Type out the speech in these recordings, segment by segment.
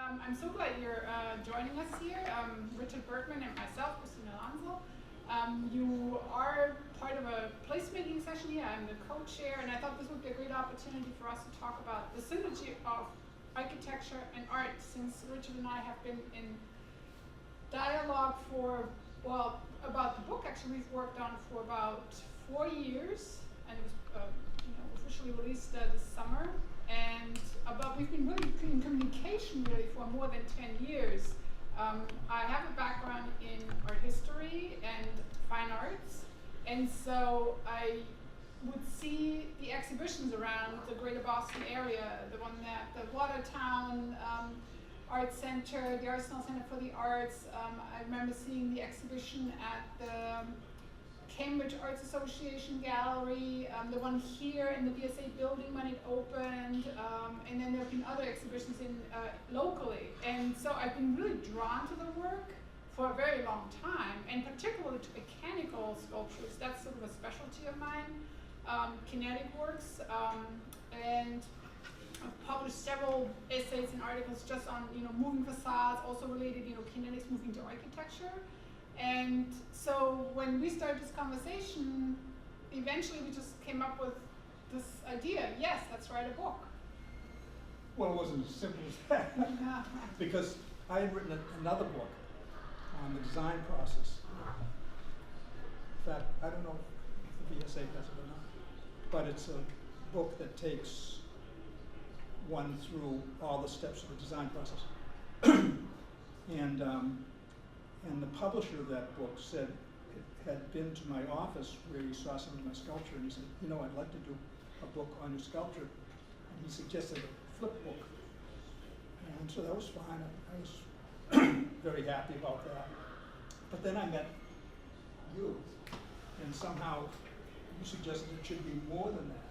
I'm so glad you're joining us here. Richard Bertman and myself, Christina Lanzl. You are part of a placemaking session here. I'm the co-chair, and I thought this would be a great opportunity for us to talk about the synergy of architecture and art, since Richard and I have been in dialogue for, well, about the book actually we've worked on for about 4 years, and it was officially released this summer. And we've been really in communication really for more than 10 years. I have a background in art history and fine arts, and so I would see the exhibitions around the greater Boston area, the one at the Watertown Art Center, the Arsenal Center for the Arts. I remember seeing the exhibition at the Cambridge Arts Association Gallery, the one here in the BSA building when it opened, and then there have been other exhibitions locally. And so I've been really drawn to the work for a very long time, and particularly to mechanical sculptures. That's sort of a specialty of mine, kinetic works, and I've published several essays and articles just on moving facades, also related kinetics moving to architecture. And so when we started this conversation, eventually we just came up with this idea. Yes, let's write a book. Well, it wasn't as simple as that. Because I had written another book on the design process. In fact, I don't know if the BSA does it or not, but it's a book that takes one through all the steps of the design process. And the publisher of that book said it had been to my office where he saw some of my sculpture, and he said, I'd like to do a book on your sculpture. And he suggested a flip book. And so that was fine. I was very happy about that. But then I met you, and somehow you suggested it should be more than that.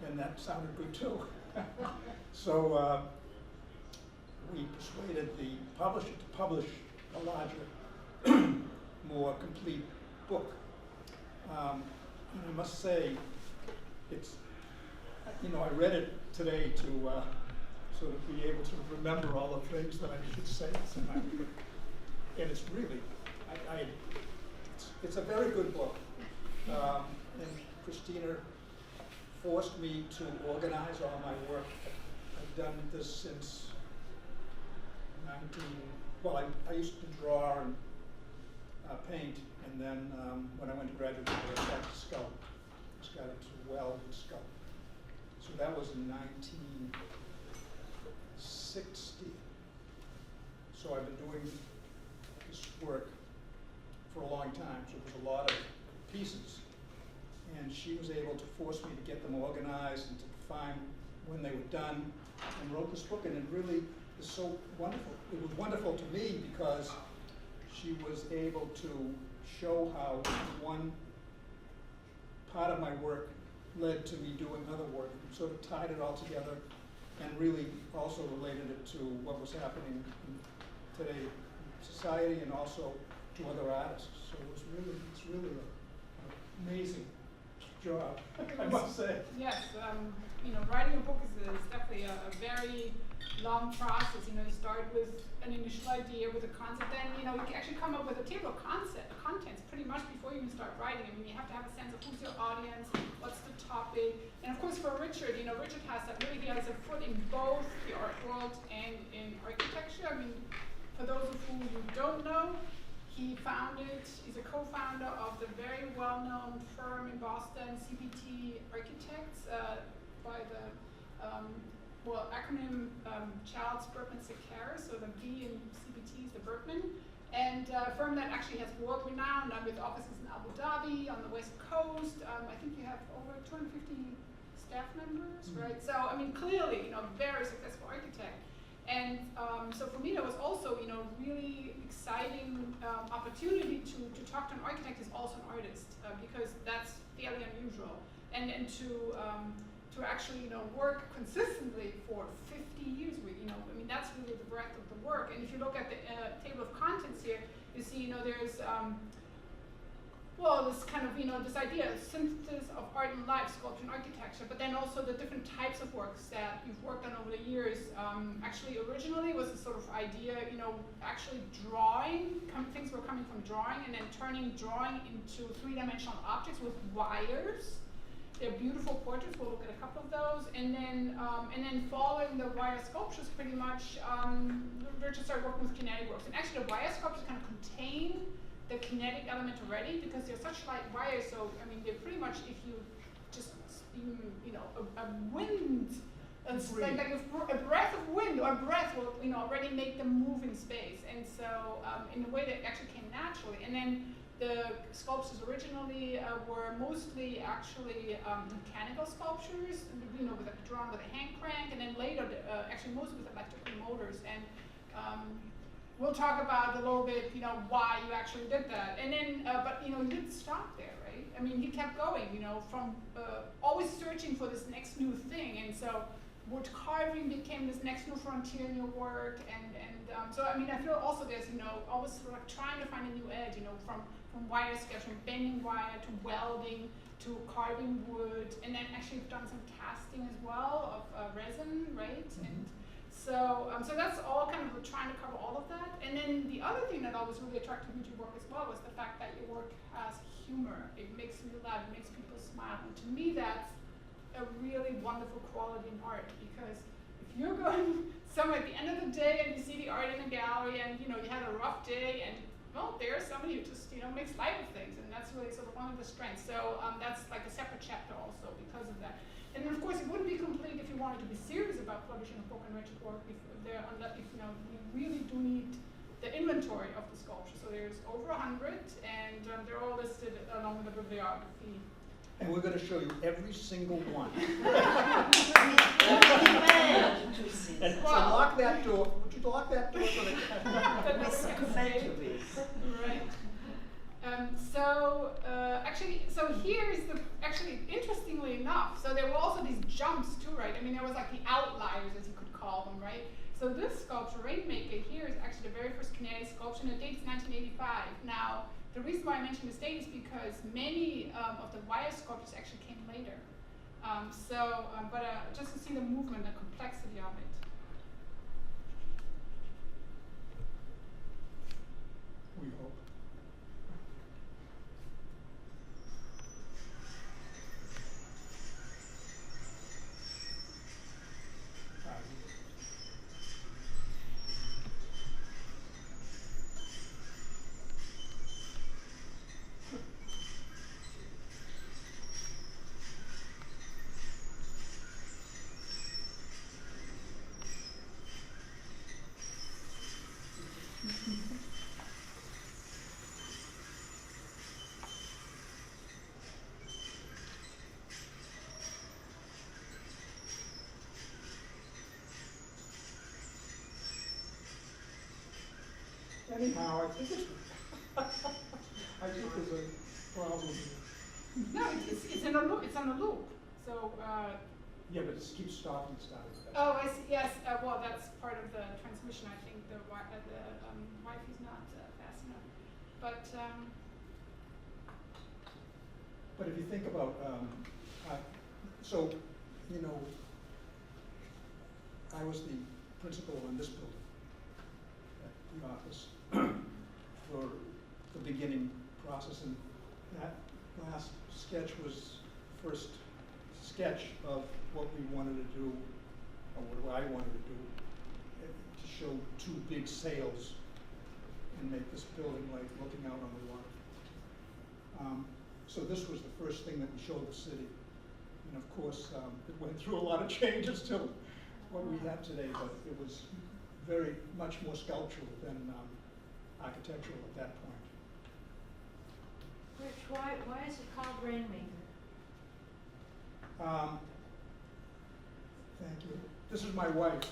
And that sounded good too. So we persuaded the publisher to publish a larger, more complete book. And I must say, it's, I read it today to sort of be able to remember all the things that I should say tonight. And it's really, it's a very good book. And Christina forced me to organize all my work. I've done this since I used to draw and paint, and then when I went to graduate school, I started to sculpt. I just got into weld and sculpt. So that was in 1960. So I've been doing this work for a long time, so there's a lot of pieces. And she was able to force me to get them organized and to find when they were done, and wrote this book, and it really is so wonderful. It was wonderful to me because she was able to show how one part of my work led to me doing other work, and sort of tied it all together, and really also related it to what was happening in today in society and also to other artists. So it's really an amazing job, I must say. Yes, writing a book is definitely a very long process. You start with an initial idea, with a concept, then you can actually come up with a table of contents pretty much before you even start writing. I mean, you have to have a sense of who's your audience, what's the topic, and of course for Richard, Richard has that really, he has a foot in both the art world and in architecture. I mean, for those of you who don't know, he's a co-founder of the very well-known firm in Boston, CBT Architects, by the acronym Charles Bertman Sequeira, so the B in CBT is the Bertman, and a firm that actually has world renowned with offices in Abu Dhabi, on the West Coast. I think you have over 250 staff members, right? So, I mean, clearly, very successful architect. And so for me, that was also, really exciting opportunity to talk to an architect who's also an artist, because that's fairly unusual. And to actually, work consistently for 50 years with, I mean, that's really the breadth of the work. And if you look at the table of contents here, you see, there's well, this kind of, this idea of synthesis of art and life, sculpture and architecture, but then also the different types of works that you've worked on over the years. Actually, originally was a sort of idea, actually drawing, things were coming from drawing, and then turning drawing into three-dimensional objects with wires. They're beautiful portraits. We'll look at a couple of those, and then following the wire sculptures, pretty much, Richard started working with kinetic works, and actually the wire sculptures kind of contain the kinetic element already because they're such light wires. So I mean, they're pretty much, if you just a wind, like a breath of wind or a breath will already make them move in space. And so in a way that actually came naturally. And then the sculptures originally were mostly actually mechanical sculptures, drawn with a hand crank, and then later actually mostly with electrical motors. And we'll talk about a little bit, why you actually did that. And then, but you didn't stop there, right? I mean, he kept going, from always searching for this next new thing. And so wood carving became this next new frontier in your work. And so, I mean, I feel also there's, always sort of like trying to find a new edge, from wire sketch, from bending wire to welding to carving wood. And then actually you've done some casting as well of resin, right? Mm-hmm. And so that's all kind of trying to cover all of that. And then the other thing that always really attracted me to your work as well was the fact that your work has humor. It makes me laugh, it makes people smile. And to me, that's a really wonderful quality in art, because if you're going somewhere at the end of the day and you see the art in a gallery and you had a rough day, and well, there's somebody who just makes light of things, and that's really sort of one of the strengths. So that's like a separate chapter also because of that. And then of course it wouldn't be complete if you wanted to be serious about publishing a book on Richard work. If you really do need the inventory of the sculpture. So there's over 100, and they're all listed along with the bibliography. And we're going to show you every single one. And so lock that door. Would you lock that door so they Right. So here is actually, interestingly enough, so there were also these jumps too, right? I mean, there was like the outliers, as you could call them, right? So this sculpture, Rainmaker, here is actually the very first kinetic sculpture, and it dates 1985. Now, the reason why I mention this date is because many of the wire sculptures actually came later. But just to see the movement, the complexity of it. We hope. Anyhow, I think there's a problem here. No, it's in a loop. It's on a loop. So. Yeah, but it keeps starting. Oh, I see. Yes. Well, that's part of the transmission. I think the Wi-Fi is not fast enough. But if you think about, so I was the principal in this building at the office for the beginning process, and that last sketch was the first sketch of what we wanted to do, or what I wanted to do, to show two big sails and make this building like looking out on the water. So this was the first thing that we showed the city. And of course, it went through a lot of changes to what we have today, but it was very much more sculptural than architectural at that point. Rich, why is it called Rainmaker? Thank you. This is my wife.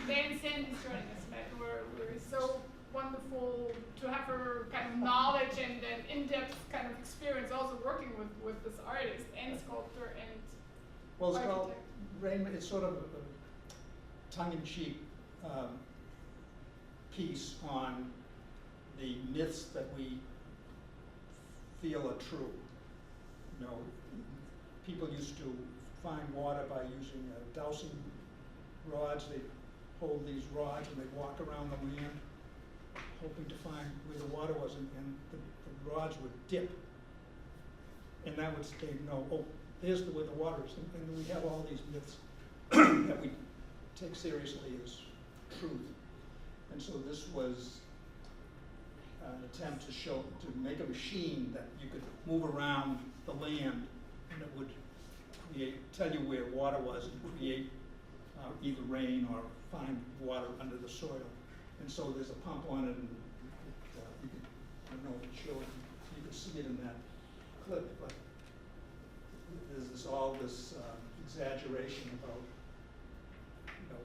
Dan Sandy's joining us, and we're so wonderful to have her kind of knowledge and in-depth kind of experience also working with this artist and sculptor and well, it's architect. called it's sort of a tongue-in-cheek piece on the myths that we feel are true. You know, people used to find water by using dowsing rods. They hold these rods and they walk around the land hoping to find where the water was, and the rods would dip. And that would say, no, oh, there's where the water is. And we have all these myths that we take seriously as truth. And so this was an attempt to make a machine that you could move around the land, and it would tell you where water was and create either rain or find water under the soil. And so there's a pump on it, and you could, I don't know if it showed, you could see it in that clip, but there's all this exaggeration about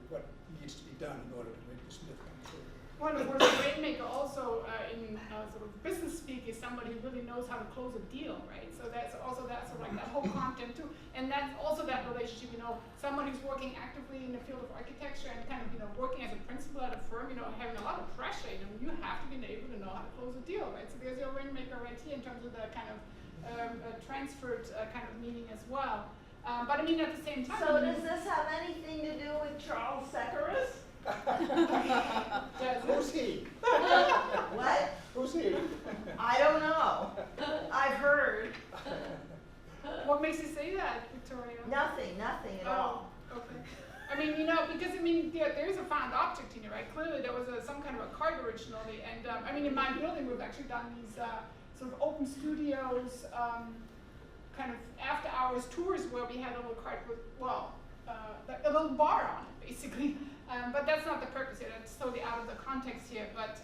what needs to be done in order to make this myth come true. Well, of course, a rainmaker also, in sort of business speak, is somebody who really knows how to close a deal, right? So that's also that sort of like that whole content too, and that's also that relationship. Someone who's working actively in the field of architecture and kind of working as a principal at a firm, having a lot of pressure. You have to be able to know how to close a deal, right? So there's your rainmaker right here in terms of the kind of transferred kind of meaning as well. But I mean, at the same time. So does this have anything to do with Charles Sekeres? Who's he? What? Who's he? I don't know. I've heard. What makes you say that, Victoria? Nothing at all. Okay. I mean, because there's a found object in here, right? Clearly there was some kind of a cart originally, and I mean, in my building we've actually done these sort of open studios, kind of after-hours tours where we had a little cart with, a little bar on it, basically. But that's not the purpose here. That's totally out of the context here. But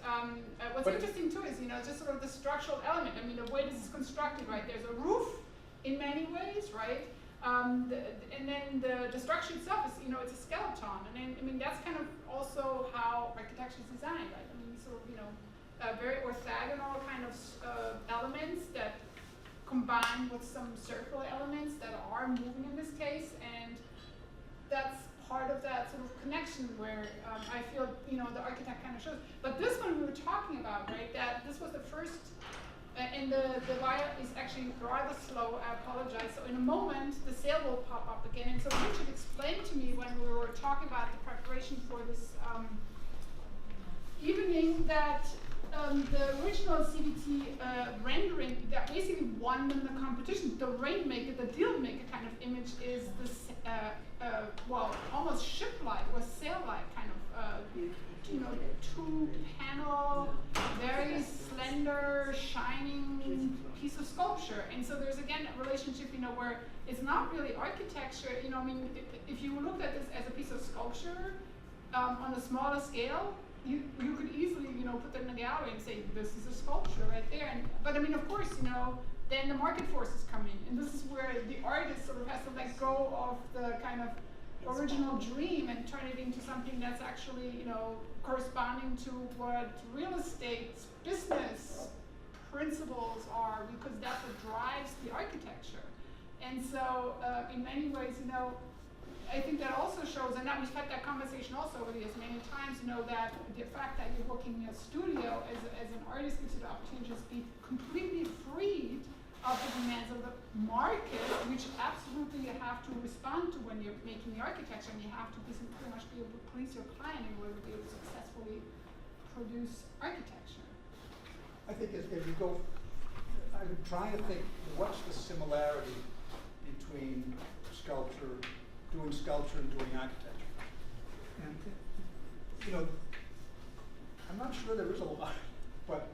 what's interesting too is, just sort of the structural element. I mean, the way this is constructed, right? There's a roof in many ways, right? And then the structure itself is, it's a skeleton. And then, I mean, that's kind of also how architecture is designed, right? I mean, sort of, very orthogonal kind of elements that combine with some circular elements that are moving in this case, and that's part of that sort of connection where I feel, the architect kind of shows. But this one we were talking about, right, that this was the first, and the wire is actually rather slow, I apologize. So in a moment, the sail will pop up again. And so Richard explained to me when we were talking about the preparation for this evening that the original CBT rendering that basically won them the competition. The rainmaker, the deal maker kind of image is this, almost ship-like or sail-like kind of, two-panel, very slender, shining piece of sculpture. And so there's again a relationship, where it's not really architecture. I mean, if you look at this as a piece of sculpture on a smaller scale, you could easily, put that in a gallery and say, this is a sculpture right there. But I mean, of course, then the market forces come in. And this is where the artist sort of has to let go of the kind of original dream and turn it into something that's actually, corresponding to what real estate's business principles are, because that's what drives the architecture. And so, in many ways, I think that also shows, and that we've had that conversation also over the years many times, that the fact that you're working in a studio as an artist gives you the opportunity to just be completely freed of the demands of the market, which absolutely you have to respond to when you're making the architecture, and you have to pretty much be able to please your client in order to be able to successfully produce architecture. I think as you go, I've been trying to think, what's the similarity between doing sculpture and doing architecture? And, I'm not sure there is a lot, but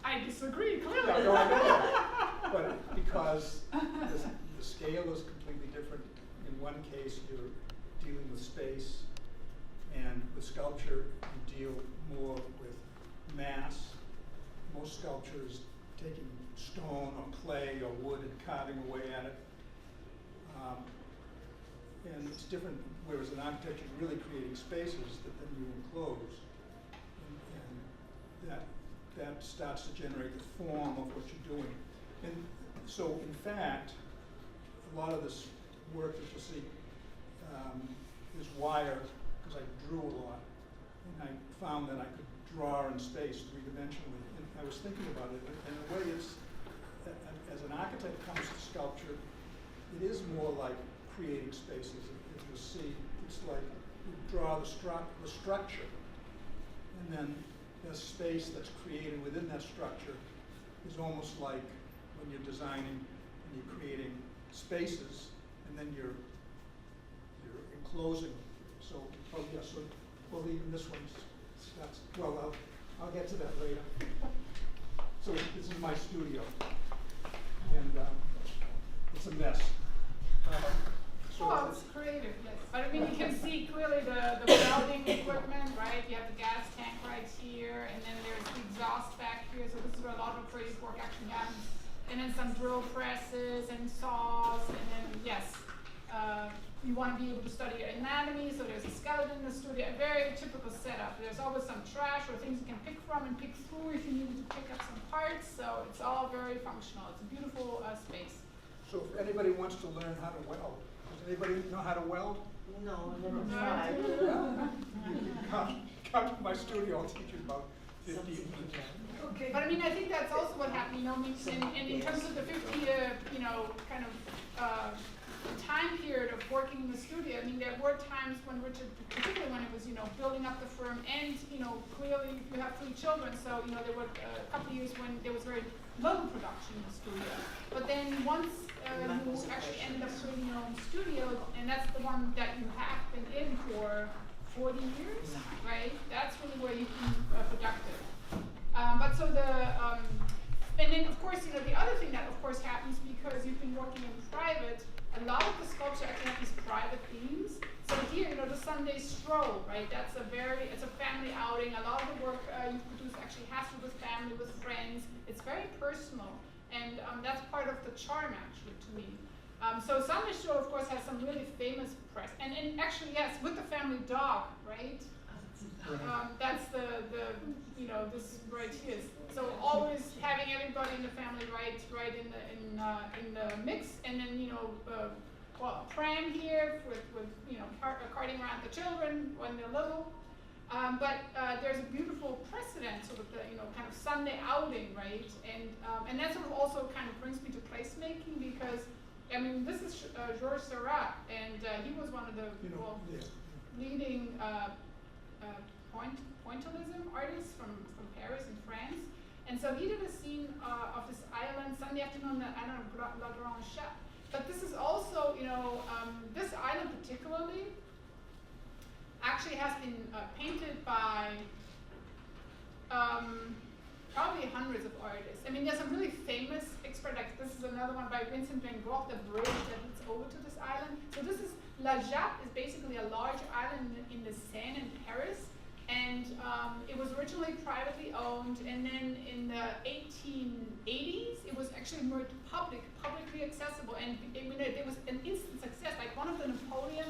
I disagree, clearly. no, I know that. But because the scale is completely different. In one case, you're dealing with space, and with sculpture, you deal more with mass. Most sculpture is taking stone or clay or wood and carving away at it. And it's different, whereas in architecture, you're really creating spaces that then you enclose. And that starts to generate the form of what you're doing. And so, in fact, a lot of this work that you'll see is wire, because I drew a lot. And I found that I could draw in space three-dimensionally. And I was thinking about it, and in a way it's, as an architect comes to sculpture, it is more like creating spaces. As you see, it's like you draw the structure, and then the space that's created within that structure is almost like when you're designing and you're creating spaces, and then you're enclosing. So, oh yeah, so well, even this one's that's well, I'll get to that later. So this is my studio, and it's a mess. Oh, it's creative, yes. But I mean, you can see clearly the welding equipment, right? You have the gas tank right here, and then there's the exhaust back here. So this is where a lot of creative work actually happens. And then some drill presses and saws, and then yes, you want to be able to study anatomy. So there's a skeleton in the studio, a very typical setup. There's always some trash or things you can pick from and pick through if you needed to pick up some parts. So it's all very functional. It's a beautiful space. So if anybody wants to learn how to weld, does anybody know how to weld? No, never tried. You can come to my studio, I'll teach you about 15 minutes. Okay. But I mean, I think that's also what happened, you know, in terms of the 50, you know, kind of time period of working in the studio. I mean, there were times when Richard, particularly when it was, you know, building up the firm, and, you know, clearly you have 3 children, so, you know, there were a couple of years when there was very little production in the studio. But then once you actually ended up creating your own studio, and that's the one that you have been in for 40 years, right? That's really where you can be productive. But so and then of course, you know, the other thing that of course happens because you've been working in private, a lot of the sculpture actually have these private themes. So here, you know, the Sunday stroll, right? It's a family outing. A lot of the work you produce actually has to do with family, with friends. It's very personal, and that's part of the charm actually to me. So Sunday stroll, of course, has some really famous press, and actually, yes, with the family dog, right? That's the you know, this right here. So always having everybody in the family right in the mix, and then, you know, well, pram here with you know, carting around the children when they're little. But there's a beautiful precedent, sort of the, you know, kind of Sunday outing, right? And that sort of also kind of brings me to placemaking, because I mean, this is Georges Seurat, and he was one of the leading pointillism artists from Paris and France. And so he did a scene of this island, Sunday afternoon, the island of La Grande Chatte. But this is also, you know, this island particularly actually has been painted by probably hundreds of artists. I mean, there's some really famous experts, like this is another one by Vincent van Gogh, the bridge that leads over to this island. So this is, La Jatte is basically a large island in the Seine in Paris. And it was originally privately owned, and then in the 1880s, it was actually made publicly accessible, and it was an instant success. Like one of the Napoleon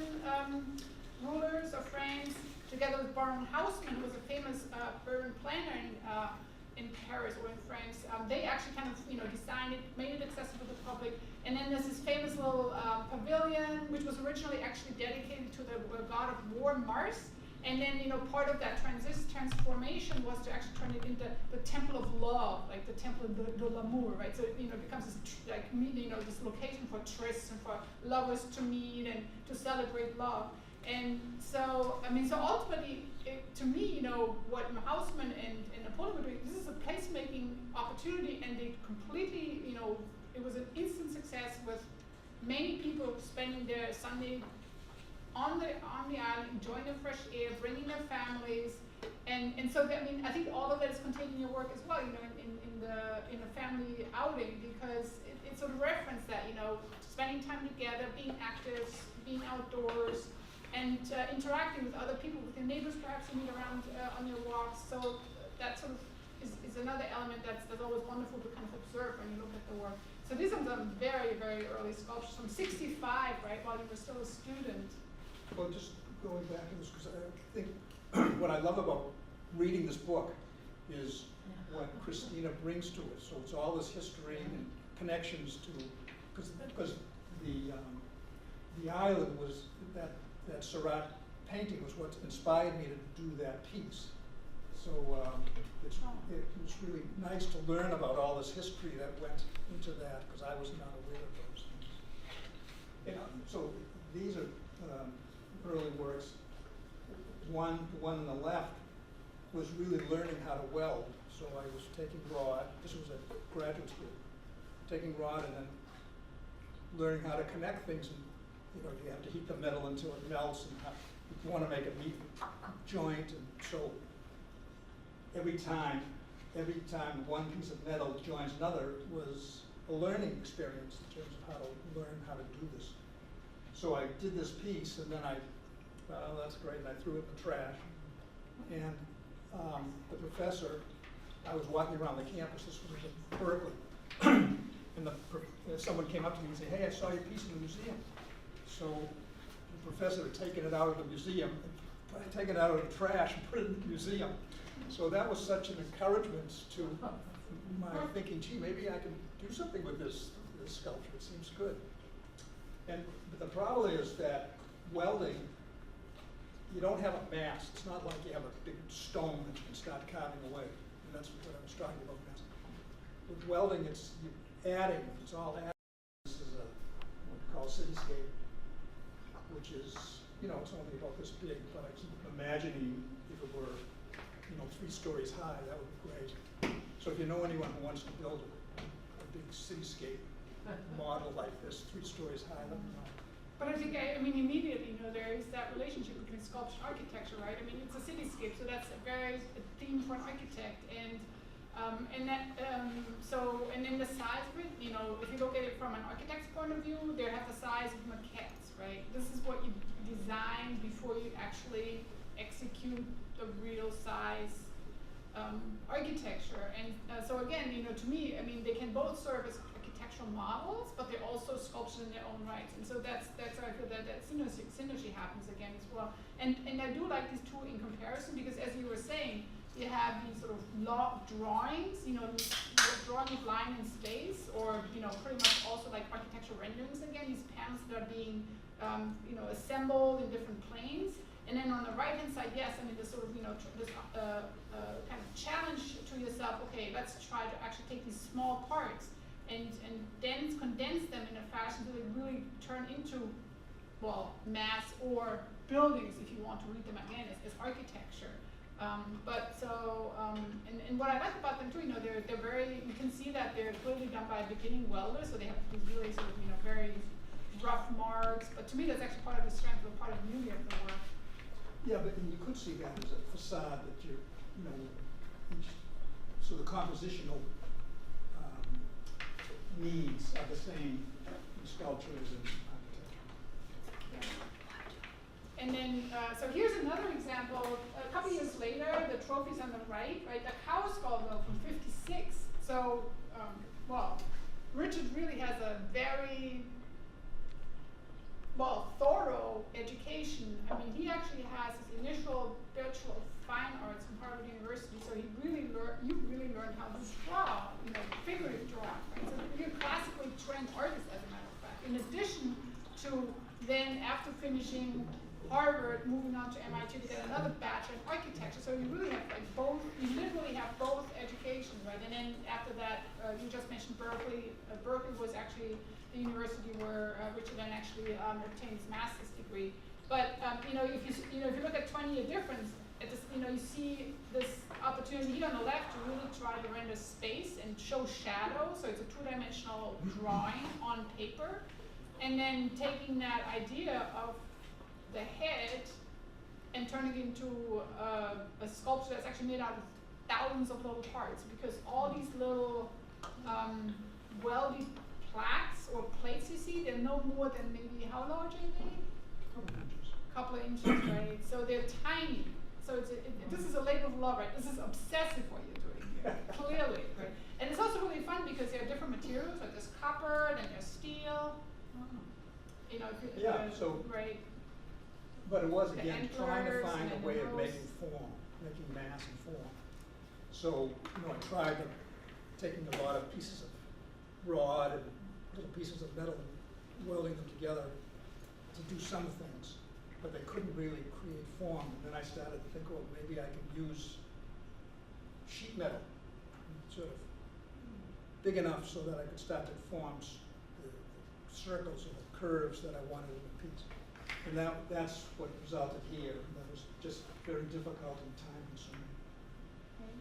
rulers of France, together with Baron Haussmann, who was a famous urban planner in Paris or in France, they actually kind of, you know, designed it, made it accessible to the public. And then there's this famous little pavilion, which was originally actually dedicated to the god of war, Mars. And then, you know, part of that transformation was to actually turn it into the temple of love, like the temple de l'amour, right? So, you know, it becomes this, like, you know, this location for trysts and for lovers to meet and to celebrate love. And so, I mean, so ultimately, to me, you know, what Haussmann and Napoleon were doing, this is a placemaking opportunity, and they completely, you know, it was an instant success with many people spending their Sunday on the island, enjoying the fresh air, bringing their families, and so that, I mean, I think all of that is contained in your work as well, you know, in the family outing, because it sort of referenced that, you know, spending time together, being active, being outdoors, and interacting with other people, with your neighbors perhaps you meet around on your walks. So that sort of is another element that's always wonderful to kind of observe when you look at the work. So these are some very, very early sculptures from '65, right, while you were still a student. Well, just going back to this, because I think what I love about reading this book is what Christina brings to it. So it's all this history and connections to, because the island was that Seurat painting was what inspired me to do that piece. So it was really nice to learn about all this history that went into that, because I was not aware of those things. So these are early works. The one on the left was really learning how to weld. So I was taking rod, this was at graduate school, taking rod and then learning how to connect things. And, you have to heat the metal until it melts, and you want to make a neat joint. And so every time one piece of metal joins another was a learning experience in terms of how to learn how to do this. So I did this piece, and then well, that's great, and I threw it in the trash. And the professor, I was walking around the campus, this was in Berkeley, and someone came up to me and said, "Hey, I saw your piece in the museum." So the professor had taken it out of the museum, taken it out of the trash and put it in the museum. So that was such an encouragement to my thinking, gee, maybe I can do something with this sculpture, it seems good. But the problem is that welding, you don't have a mass. It's not like you have a big stone that you can start carving away. And that's what I was talking about. With welding, it's adding. It's all adding. This is what we call cityscape, which is, it's only about this big, but I keep imagining if it were, 3 stories high, that would be great. So if you know anyone who wants to build a big cityscape model like this, 3 stories high, let me know. But I think, immediately, there is that relationship between sculpture and architecture, right? It's a cityscape, so that's a theme for an architect, and then the size of it, if you look at it from an architect's point of view, they have the size of maquettes, right? This is what you design before you actually execute the real size architecture. And so again, to me, they can both serve as architectural models, but they're also sculptures in their own rights. And so that's why I feel that synergy happens again as well. And I do like these two in comparison, because as you were saying, you have these sort of drawings, drawing of line and space, or pretty much also like architectural renderings again, these panels that are being assembled in different planes. And then on the right hand side, yes, this sort of this kind of challenge to yourself. Okay, let's try to actually take these small parts and then condense them in a fashion so they really turn into, well, mass or buildings, if you want to read them again as architecture. And what I like about them too, they're very, you can see that they're clearly done by a beginning welder, so they have these really sort of, very rough marks. But to me, that's actually part of the strength or part of the beauty of the work. Yeah, but you could see that as a facade that so the compositional needs are the same in sculpture as in architecture. Yeah. And then, so here's another example. A couple years later, the trophy's on the right, the cow skull mill from '56. So, Richard really has a very, thorough education. He actually has his initial Bachelor of Fine Arts from Harvard University, so you really learn how to draw, figurative drawing, right? So you're a classically trained artist, as a matter of fact. In addition to then, after finishing Harvard, moving on to MIT to get another Bachelor in Architecture. So you really have both, you literally have both education, right? And then after that, you just mentioned Berkeley. Berkeley was actually the university where Richard then actually obtained his master's degree. But if you look at 20-year difference, you see this opportunity here on the left to really try to render space and show shadow. So it's a 2-dimensional drawing on paper, and then taking that idea of the head and turning it into a sculpture that's actually made out of thousands of little parts, because all these little welded plaques or plates you see, they're no more than maybe, how large are they? Couple of inches, right? So they're tiny. So this is a labor of love, right? This is obsessive what you're doing here, clearly, right? And it's also really fun because there are different materials, like there's copper, then there's steel. Right. But it was, again, trying to find a way of nose. making mass and form. So, I tried taking a lot of pieces of rod and little pieces of metal and welding them together to do some things, but they couldn't really create form. And then I started to think, well, maybe I can use sheet metal, sort of big enough so that I could start to form the circles or the curves that I wanted in the piece. And that's what resulted here. And that was just very difficult and time consuming.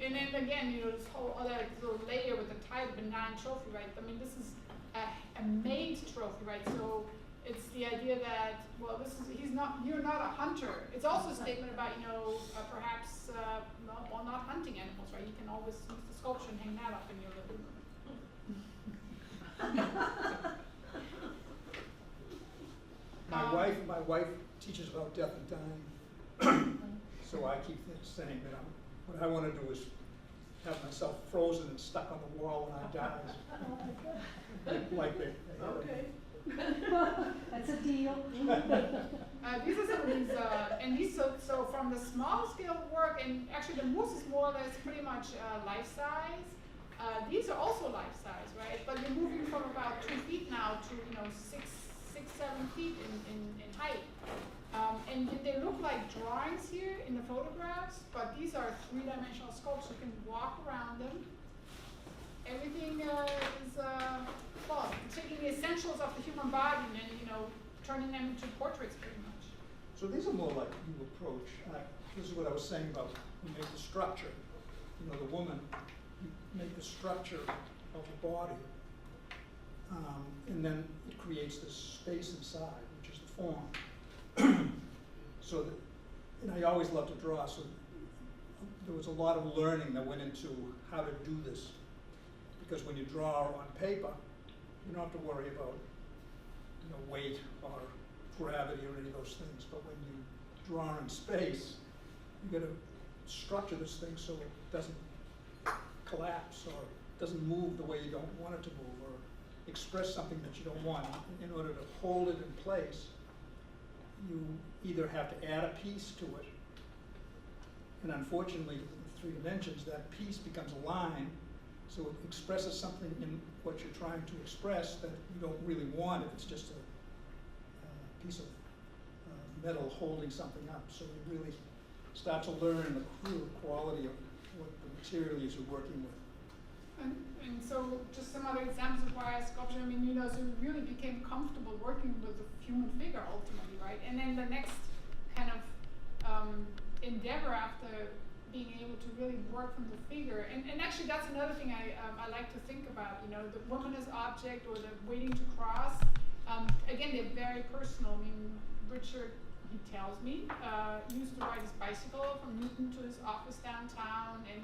And then again, this whole other little layer with the title benign trophy, right? I mean, this is a made trophy, right? So it's the idea that, well, you're not a hunter. It's also a statement about, perhaps, not hunting animals, right? You can always use the sculpture and hang that up in your living room. My wife teaches about death and dying, so I keep saying that what I want to do is have myself frozen and stuck on the wall when I die. Like they Okay. That's a deal. These are some of these, and these, so from the small scale work, and actually the moose is more or less pretty much life size. These are also life size, right? But you're moving from about 2 feet now to 6, 7 feet in height. And they look like drawings here in the photographs, but these are 3-dimensional sculptures. You can walk around them. Everything is taking the essentials of the human body and turning them into portraits pretty much. So these are more like you approach. This is what I was saying about you make the structure. The woman, you make the structure of the body, and then it creates this space inside, which is the form. And I always loved to draw, so there was a lot of learning that went into how to do this. Because when you draw on paper, you don't have to worry about weight or gravity or any of those things. But when you draw in space, you got to structure this thing so it doesn't collapse or doesn't move the way you don't want it to move, or express something that you don't want. In order to hold it in place, you either have to add a piece to it, and unfortunately, in 3 dimensions, that piece becomes a line. So it expresses something in what you're trying to express that you don't really want if it's just a piece of metal holding something up. So you really start to learn the quality of what the material you're working with. And so just some other examples of why I sculpture, so you really became comfortable working with the human figure ultimately, right? And then the next kind of endeavor after being able to really work from the figure. And actually that's another thing I like to think about, the woman as object or the waiting to cross. Again, they're very personal. Richard, he tells me, used to ride his bicycle from Newton to his office downtown, and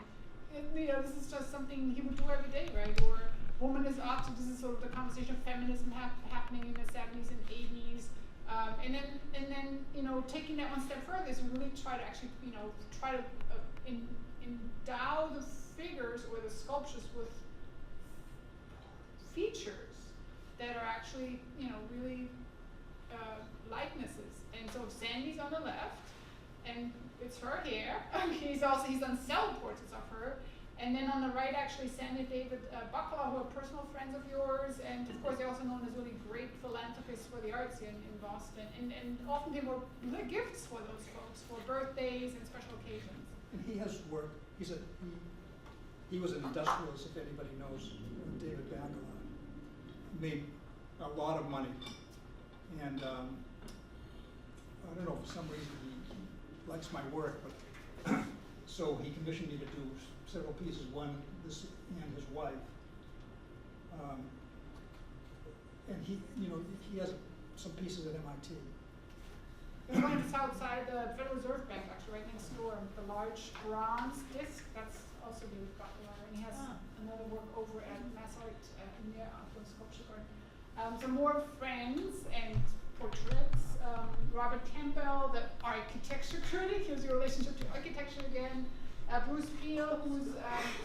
this is just something he would do every day, right? Or woman as object, this is sort of the conversation of feminism happening in the 70s and 80s. And then taking that one step further is really try to actually, endow the figures or the sculptures with features that are actually, really likenesses. And so Sandy's on the left, and it's her hair. He's done several portraits of her. And then on the right, actually, Sandy and David Buckler, who are personal friends of yours, and of course they're also known as really great philanthropists for the arts in Boston. And often they were gifts for those folks for birthdays and special occasions. And he has worked. He was an industrialist, if anybody knows David Buckler. Made a lot of money, and I don't know, for some reason he likes my work, but so he commissioned me to do several pieces, one, this and his wife. And he has some pieces at MIT. There's one just outside the Federal Reserve Bank, actually, right next door, the large bronze disc. That's also David Buckler, and he has another work over at Mass Art in their outdoor sculpture garden. Some more friends and portraits. Robert Campbell, the architecture critic. Here's your relationship to architecture again. Bruce Peel,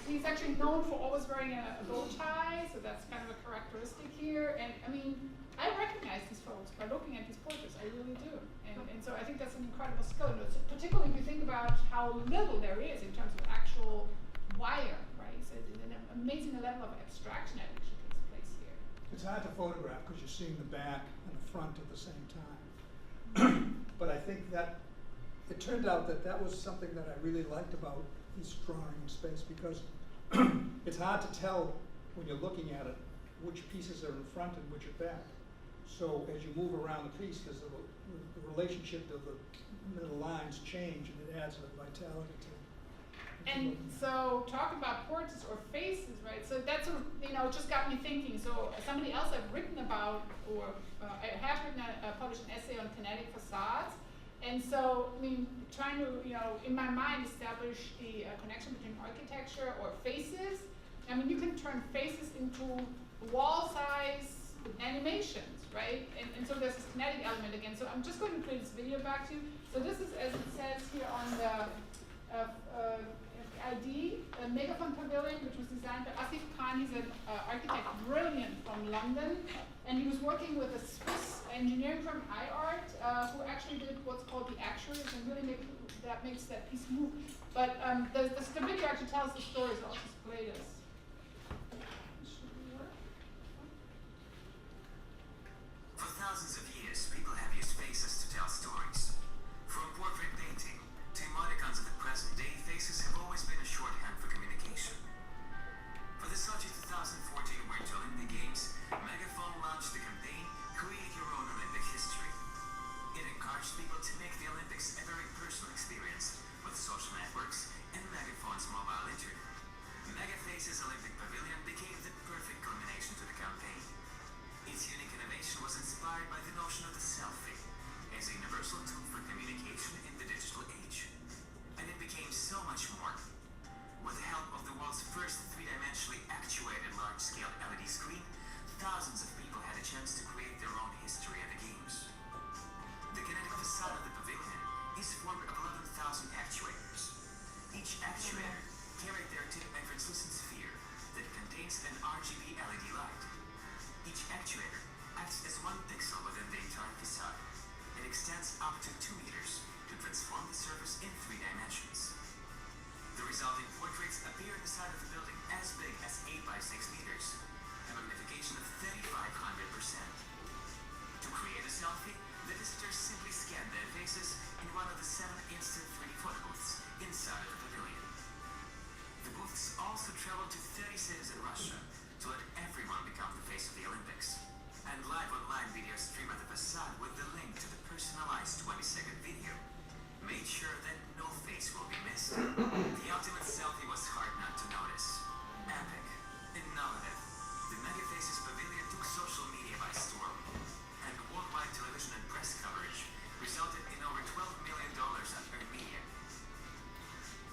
he's actually known for always wearing a bow tie, so that's kind of a characteristic here. And I recognize these folks by looking at these portraits, I really do. And so I think that's an incredible skill, particularly if you think about how little there is in terms of actual wire, right? So it's an amazing level of abstraction that actually takes place here. It's hard to photograph because you're seeing the back and the front at the same time. But I think that it turned out that was something that I really liked about he's drawing in space, because it's hard to tell when you're looking at it which pieces are in front and which are back. So as you move around the piece, the relationship of the middle lines change, and it adds a vitality to it. And so talk about portraits or faces, right? So that's sort of, just got me thinking. So somebody else I've written about, or I have written published an essay on kinetic facades. And so, I mean, trying to, in my mind, establish the connection between architecture or faces. I mean, you can turn faces into wall-size animations, right? And so there's this kinetic element again. So I'm just going to play this video back to you. So this is, as it says here on the ID, a Megaphone Pavilion, which was designed by Asif Khan. He's an architect, brilliant, from London. And he was working with a Swiss engineering firm, iArt, who actually did what's called the actuators and really makes that piece move. But the video actually tells the story, so I'll just play this. For thousands of years, people have used faces to tell stories. From portrait painting to emoticons of the present day, faces have always been a shorthand for communication. For the Sochi 2014 Winter Olympic Games, Megaphone launched the campaign Create Your Own Olympic History. It encouraged people to make the Olympics a very personal experience with social networks and Megaphone's mobile internet. Megaface's Olympic Pavilion became the perfect culmination to the campaign. Its unique innovation was inspired by the notion of the selfie as a universal tool for communication in the digital age. And it became so much more. With the help of the world's first three-dimensionally actuated large-scale LED screen, thousands of people had a chance to create their own history at the Games. The kinetic facade of the pavilion is formed of 11,000 actuators. Each actuator carried their tip a translucent sphere that contains an RGB LED light. Each actuator acts as one pixel within the entire facade. It extends up to 2 meters to transform the surface in 3 dimensions. The resulting portraits appear on the side of the building as big as 8 by 6 meters, a magnification of 3,500%. To create a selfie, the visitors simply scan their faces in one of the 7 instant 3D photo booths inside of the pavilion. The booths also travel to 30 cities in Russia to let everyone become the face of the Olympics. And live online video stream at the facade with the link to the personalized 20-second video made sure that no face will be missed. The ultimate selfie was hard not to notice. Epic, innovative. The Megafaces Pavilion took social media by storm, and worldwide television and press coverage resulted in over $12 million on earned media.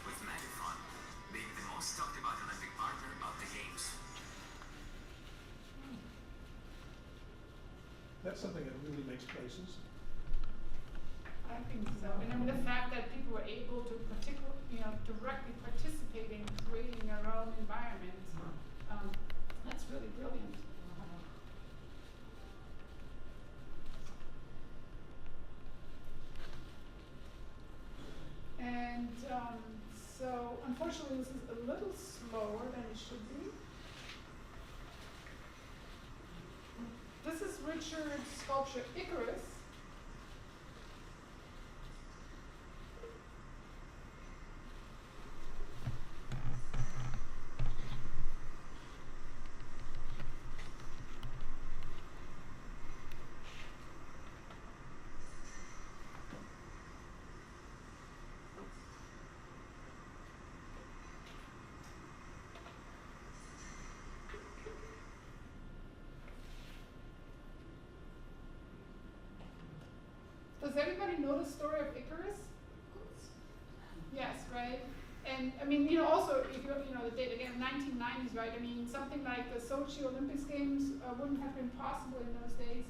With Megaphone being the most talked about Olympic partner of the Games. That's something that really makes places. I think so. And I mean, the fact that people were able to directly participate in creating their own environment, that's really brilliant. And so, unfortunately, this is a little slower than it should be. This is Richard's sculpture Icarus. Does everybody know the story of Icarus? Yes, right? And I mean, also, if you the date again, 1990s, right? I mean, something like the Sochi Olympics Games wouldn't have been possible in those days.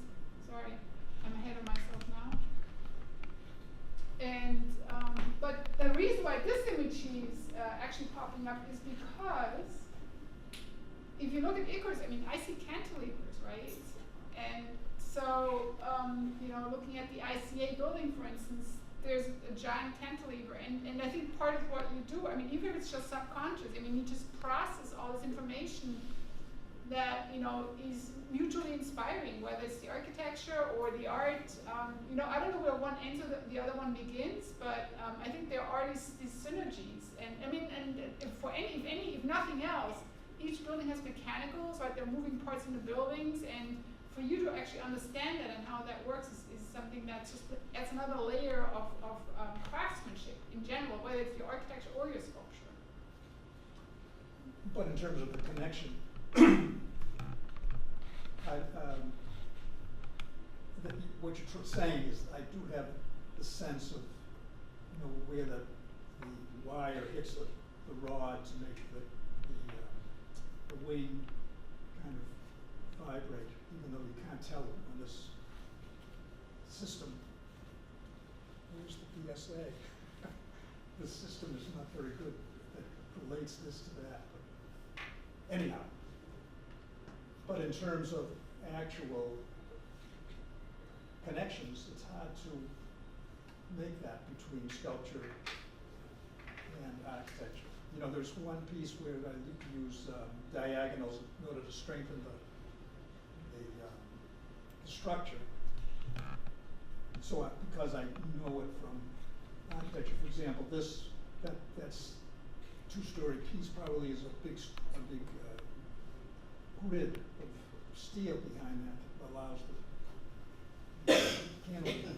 Sorry, I'm ahead of myself now. And, but the reason why this image is actually popping up is because if you look at Icarus, I mean, I see cantilevers, right? And so, looking at the ICA building, for instance, there's a giant cantilever, and I think part of what you do, I mean, even if it's just subconscious, I mean, you just process all this information that is mutually inspiring, whether it's the architecture or the art. I don't know where one ends or the other one begins, but I think there are these synergies. And I mean, and if nothing else, each building has mechanicals, right? There are moving parts in the buildings, and for you to actually understand that and how that works is something that's just adds another layer of craftsmanship in general, whether it's your architecture or your sculpture. But in terms of the connection, what you're saying is I do have the sense of where the wire hits the rod to make the wing kind of vibrate, even though you can't tell on this system. Where's the BSA? The system is not very good that relates this to that. But anyhow, but in terms of actual connections, it's hard to make that between sculpture and architecture. There's one piece where I use diagonals in order to strengthen the structure. So because I know it from architecture, for example, that's two-story piece probably is a big grid of steel behind that allows the cantilever. You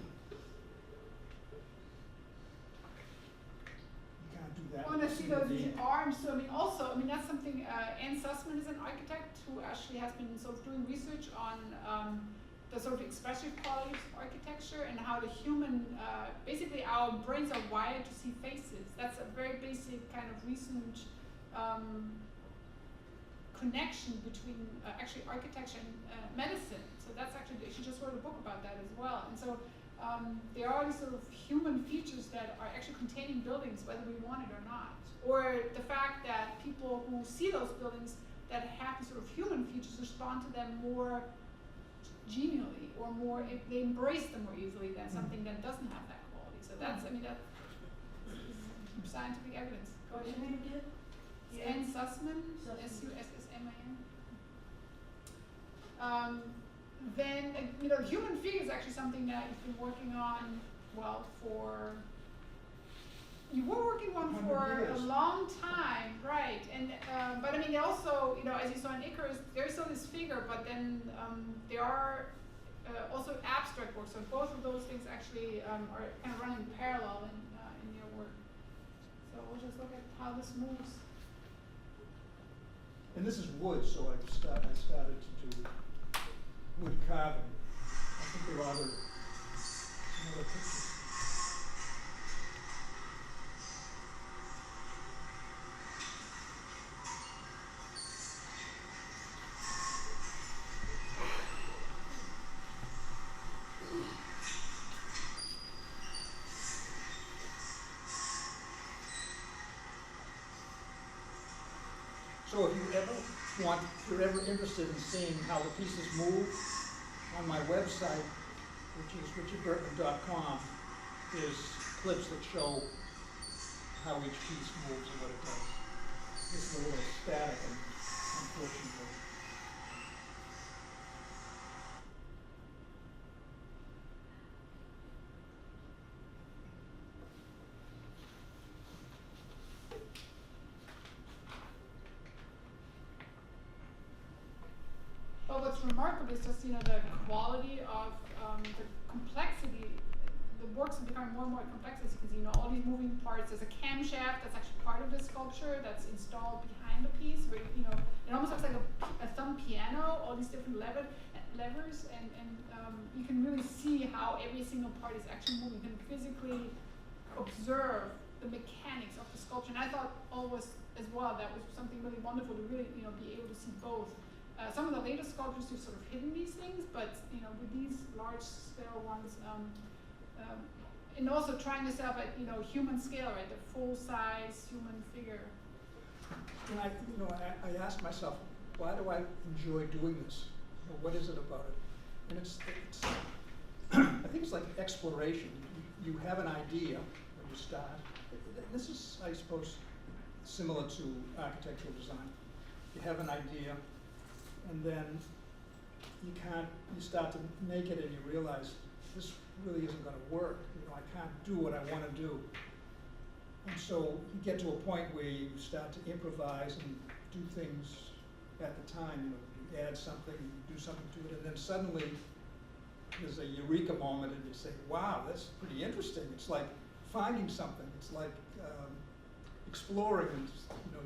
can't do that. Well, and I see those arms. So that's something. Anne Sussman is an architect who actually has been sort of doing research on the sort of expressive qualities of architecture and how the human, basically our brains are wired to see faces. That's a very basic kind of recent connection between actually architecture and medicine. So that's actually, she just wrote a book about that as well. And so there are these sort of human features that are actually contained in buildings, whether we want it or not. Or the fact that people who see those buildings that have these sort of human features respond to them more genially, or more, if they embrace them more easily than something that doesn't have that quality. So that's, that is scientific evidence. What's your name again? Anne Sussman, S-U-S-S-M-A-N. Then, human figure is actually something that you've been working on, you were working on for a long time, right? And but also, as you saw in Icarus, there's still this figure, but then there are also abstract works. So both of those things actually are kind of running parallel in your work. So we'll just look at how this moves. And this is wood, so I started to do wood carving. I think there are some other pictures. So if you're ever interested in seeing how the pieces move, on my website, which is richardbertman.com, there's clips that show how each piece moves and what it does. This is a little static, unfortunately. But what's remarkable is just the quality of the complexity. The works are becoming more and more complex, as you can see. All these moving parts. There's a camshaft that's actually part of the sculpture that's installed behind the piece. Where it almost looks like a thumb piano. All these different levers, and you can really see how every single part is actually moving. You can physically observe the mechanics of the sculpture. And I thought always as well that was something really wonderful to really be able to see both. Some of the later sculptures have sort of hidden these things, but with these large-scale ones, and also trying this out at human scale, right? The full-size human figure. And I asked myself, why do I enjoy doing this? What is it about it? And it's I think it's like exploration. You have an idea when you start. This is, I suppose, similar to architectural design. You have an idea, and then you start to make it and you realize this really isn't gonna work. You know, I can't do what I wanna do. And so you get to a point where you start to improvise and do things at the time. You know, you add something, you do something to it, and then suddenly there's a eureka moment and you say, wow, that's pretty interesting. It's like finding something. It's like exploring and, you know,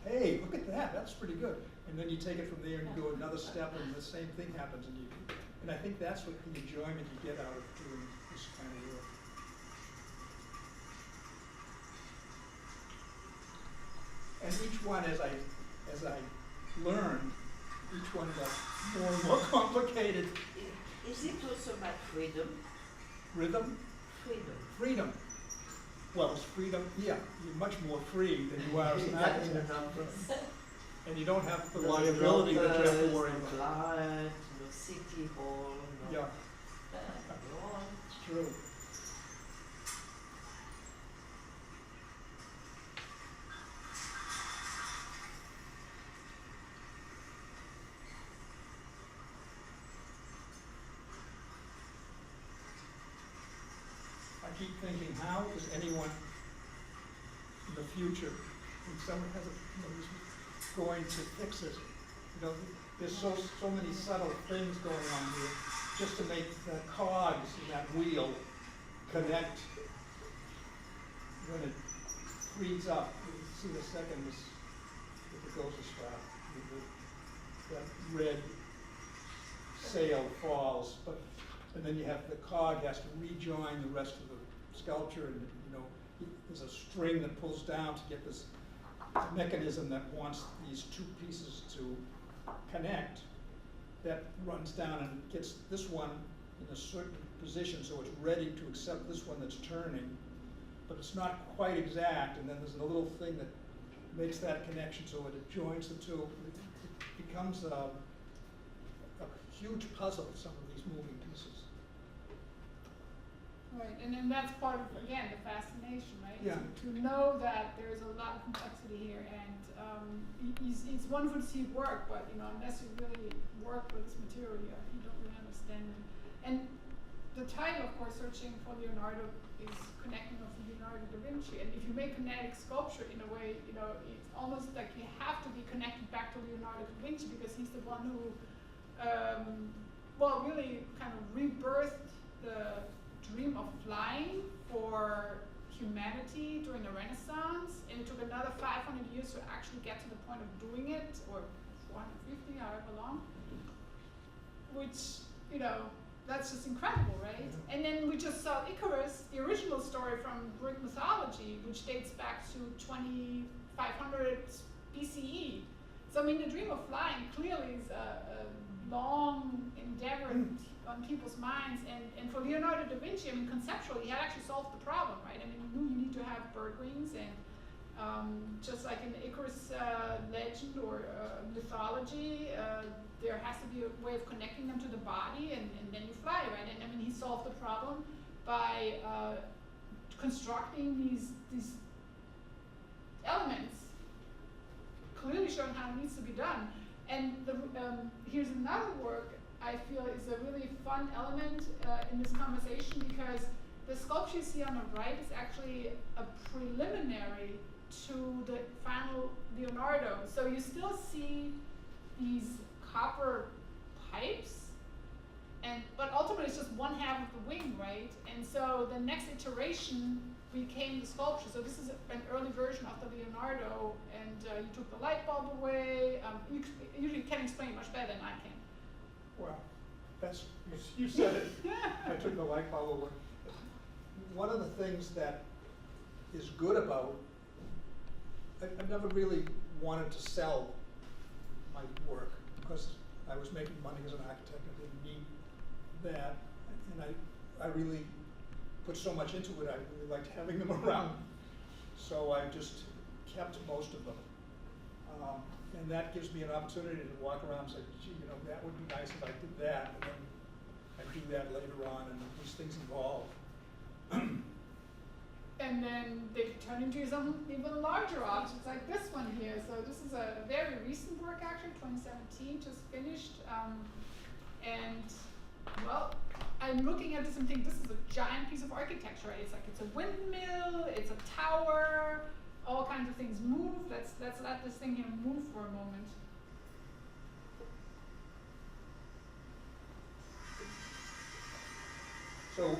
hey, look at that, that's pretty good. And then you take it from there and you go another step and the same thing happens. And I think that's what the enjoyment you get out of doing this kind of work. And each one, as I learned, each one got more and more complicated. Is it also about freedom? Rhythm? Freedom. Freedom. Well, it's freedom, yeah, you're much more free than you are as an architect. And you don't have the liability that you have to worry about. Client, no city hall, no. Yeah, No. it's true. I keep thinking, how is anyone in the future, when someone has is going to fix it? You know, there's so many subtle things going on here, just to make the cogs in that wheel connect when it frees up. You can see the second is with the Gosha spot, that red sail falls, and then you have the cog has to rejoin the rest of the sculpture, and you know, there's a string that pulls down to get this mechanism that wants these two pieces to connect, that runs down and gets this one in a certain position so it's ready to accept this one that's turning, but it's not quite exact, and then there's a little thing that makes that connection so it joins the two. It becomes a huge puzzle, some of these moving pieces. Right, and then that's part of, again, the fascination, right? Yeah. To know that there's a lot of complexity here, and it's wonderful to see it work, but you know, unless you really work with this material, you don't really understand it. And the title, of course, Searching for Leonardo, is connecting us to Leonardo da Vinci. And if you make kinetic sculpture, in a way, you know, it's almost like you have to be connected back to Leonardo da Vinci, because he's the one who, well, really kind of rebirthed the dream of flying for humanity during the Renaissance, and it took another 500 years to actually get to the point of doing it, or 450, however long, which, you know, that's just incredible, right? And then we just saw Icarus, the original story from Greek mythology, which dates back to 2500 BCE. So I mean, the dream of flying clearly is a long endeavor on people's minds, and for Leonardo da Vinci, I mean, conceptually, he had actually solved the problem, right? I mean, you need to have bird wings, and just like in the Icarus legend or mythology, there has to be a way of connecting them to the body, and then you fly, right? And I mean, he solved the problem by constructing these elements, clearly showing how it needs to be done. And here's another work I feel is a really fun element in this conversation, because the sculpture you see on the right is actually a preliminary to the final Leonardo. So you still see these copper pipes, but ultimately it's just one half of the wing, right? And so the next iteration became the sculpture. So this is an early version of the Leonardo, and you took the light bulb away. You usually can explain it much better than I can. Well, that's, you said it. I took the light bulb away. One of the things that is good about, I've never really wanted to sell my work, because I was making money as an architect. I didn't need that, and I really put so much into it. I really liked having them around, so I just kept most of them. And that gives me an opportunity to walk around and say, gee, you know, that would be nice if I did that, and then I do that later on, and these things evolve. and then they turn into some even larger objects like this one here. So this is a very recent work actually, 2017, just finished. And well, I'm looking at this and think this is a giant piece of architecture. Right? It's a windmill, it's a tower, all kinds of things move. Let's let this thing here move for a moment. So,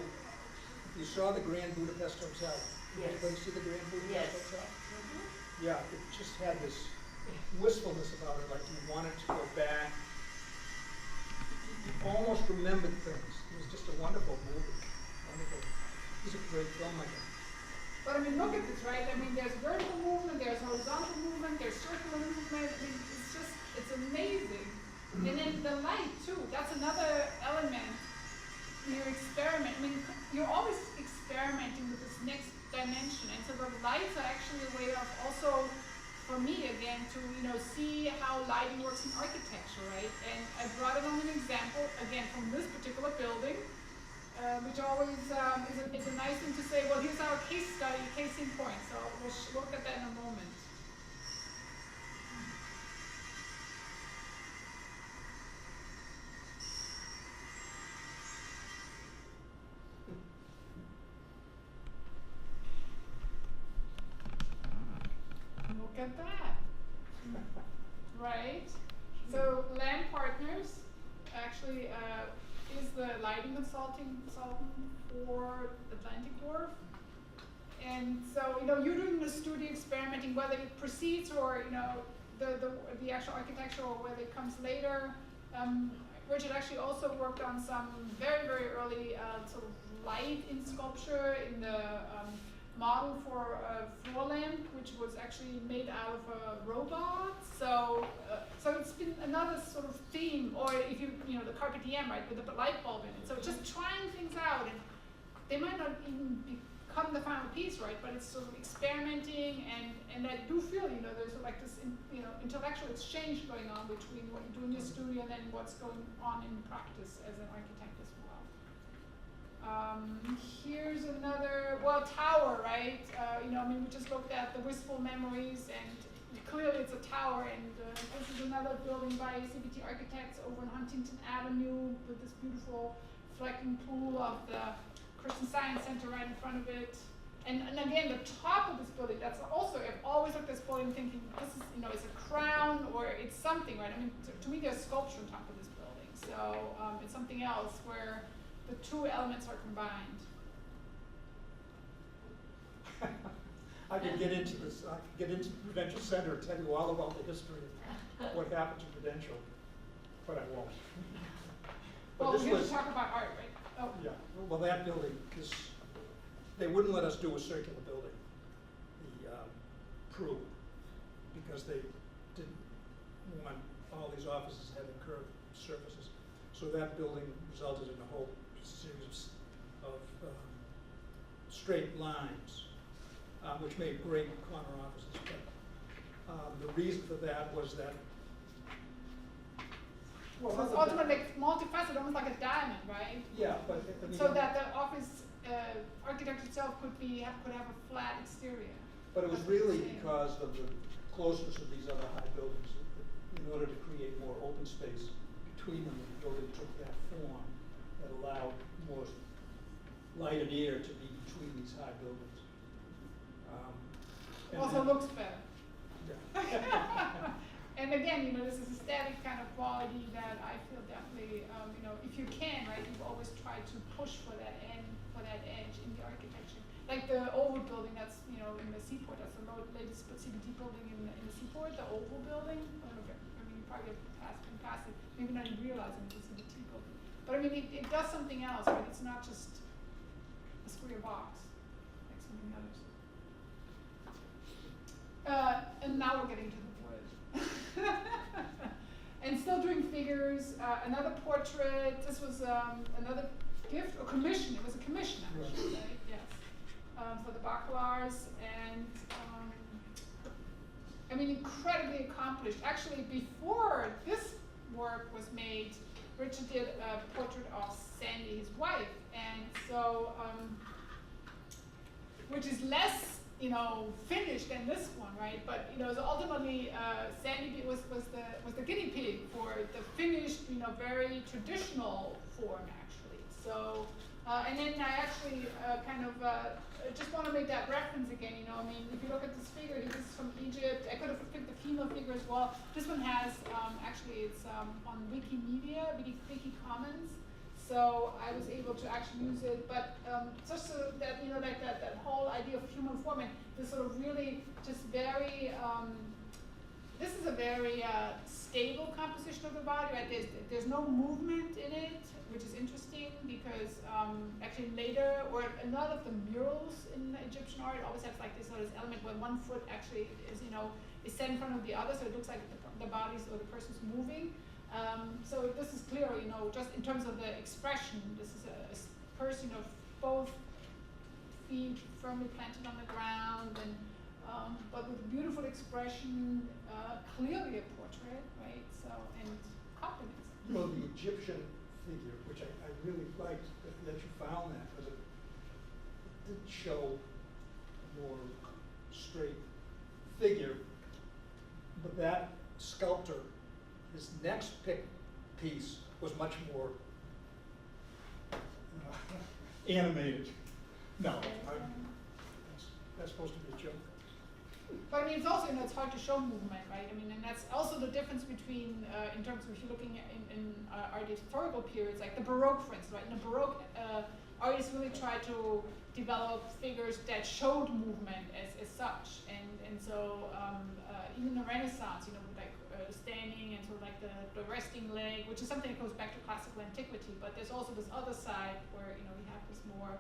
you saw the Grand Budapest Hotel. Did Yes. anybody see the Grand Budapest Yes. Hotel? Yeah, it just had this wistfulness about it, like you wanted to go back. You almost remembered things. It was just a wonderful movie. Wonderful. He's a great filmmaker. But I mean, look at this, right? I mean, there's vertical movement, there's horizontal movement, there's circular movement. I mean, it's amazing. And then the light too. That's another element. You experiment. I mean, you're always experimenting with this next dimension, and so the lights are actually a way of also, for me again, to see how lighting works in architecture, right? And I brought it on an example again from this particular building, which always is a nice thing to say. Well, here's our case study, case in point. So we'll look at that in a moment. Look at that, right? So Lamb Partners actually is the lighting consultant for Atlantic Wharf. And so, you're doing the studio experimenting, whether it proceeds or, the actual architecture or whether it comes later. Richard actually also worked on some very, very early sort of light in sculpture in the model for a floor lamp, which was actually made out of a robot. So it's been another sort of theme, or if the carpe diem, right, with the light bulb in it. So just trying things out, and they might not even become the final piece, right? But it's sort of experimenting, and I do feel, there's like this, intellectual exchange going on between what you do in your studio and then what's going on in practice as an architect as well. Here's another, tower, right? We just looked at the wistful memories, and clearly it's a tower, and this is another building by CBT Architects over on Huntington Avenue with this beautiful flecking pool of the Christian Science Center right in front of it. And again, the top of this building, that's also, I've always looked at this building thinking, this is, it's a crown or it's something, right? I mean, to me, there's sculpture on top of this building. So it's something else where the two elements are combined. I could get into this. I could get into the Prudential Center and tell you all about the history of what happened to Prudential, but I won't. Well, we're going to talk about art, right? Oh. Yeah. Well, that building is. They wouldn't let us do a circular building, the Pru, because they didn't want all these offices having curved surfaces. So that building resulted in a whole series of straight lines, which made great corner offices. But the reason for that was that. Well, so it's ultimately multifaceted, almost like a diamond, right? Yeah, but so that the office architecture itself could have a flat exterior. But it was really because of the closeness of these other high buildings. In order to create more open space between them, the building took that form that allowed more light and air to be between these high buildings. Also looks better. Yeah. And again, this is a static kind of quality that I feel definitely, if you can, right, you always try to push for that edge in the architecture. Like the Oval building that's, in the Seaport, that's the latest CBT building in the Seaport, the Oval building. I don't know if you probably have been past it, maybe not even realizing it's a CBT building. But I mean, it does something else, right? It's not just a square box, like so many others. And now we're getting to the wood. And still doing figures, another portrait. This was another gift or commission. It was a commission, actually, right? Yes. For the Bakelars, and I mean, incredibly accomplished. Actually, before this work was made, Richard did a portrait of Sandy, his wife, and so which is less, finished than this one, right? But so ultimately, Sandy was the guinea pig for the finished, very traditional form actually. So, and then I actually just want to make that reference again. I mean, if you look at this figure, this is from Egypt. I could have picked the female figure as well. This one has actually it's on Wikimedia, Wiki Commons. So I was able to actually use it, but just so that like that whole idea of human form and this sort of really just very. This is a very stable composition of the body, right? There's no movement in it, which is interesting because actually later, or a lot of the murals in Egyptian art always have like this element where one foot actually is set in front of the other, so it looks like the body's or the person's moving. So this is clear, just in terms of the expression, this is a person of both feet firmly planted on the ground, and but with beautiful expression, clearly a portrait, right? So, and compliments. The Egyptian figure, which I really liked that you found that, because it did show a more straight figure, but that sculptor, his next piece was much more animated. No, that's supposed to be a joke. But I mean, it's also, it's hard to show movement, right? I mean, and that's also the difference between, in terms of if you're looking at in art historical periods, like the Baroque, for instance, right? In the Baroque, artists really tried to develop figures that showed movement as such, and so even the Renaissance, with like standing and sort of like the resting leg, which is something that goes back to classical antiquity. But there's also this other side where we have this more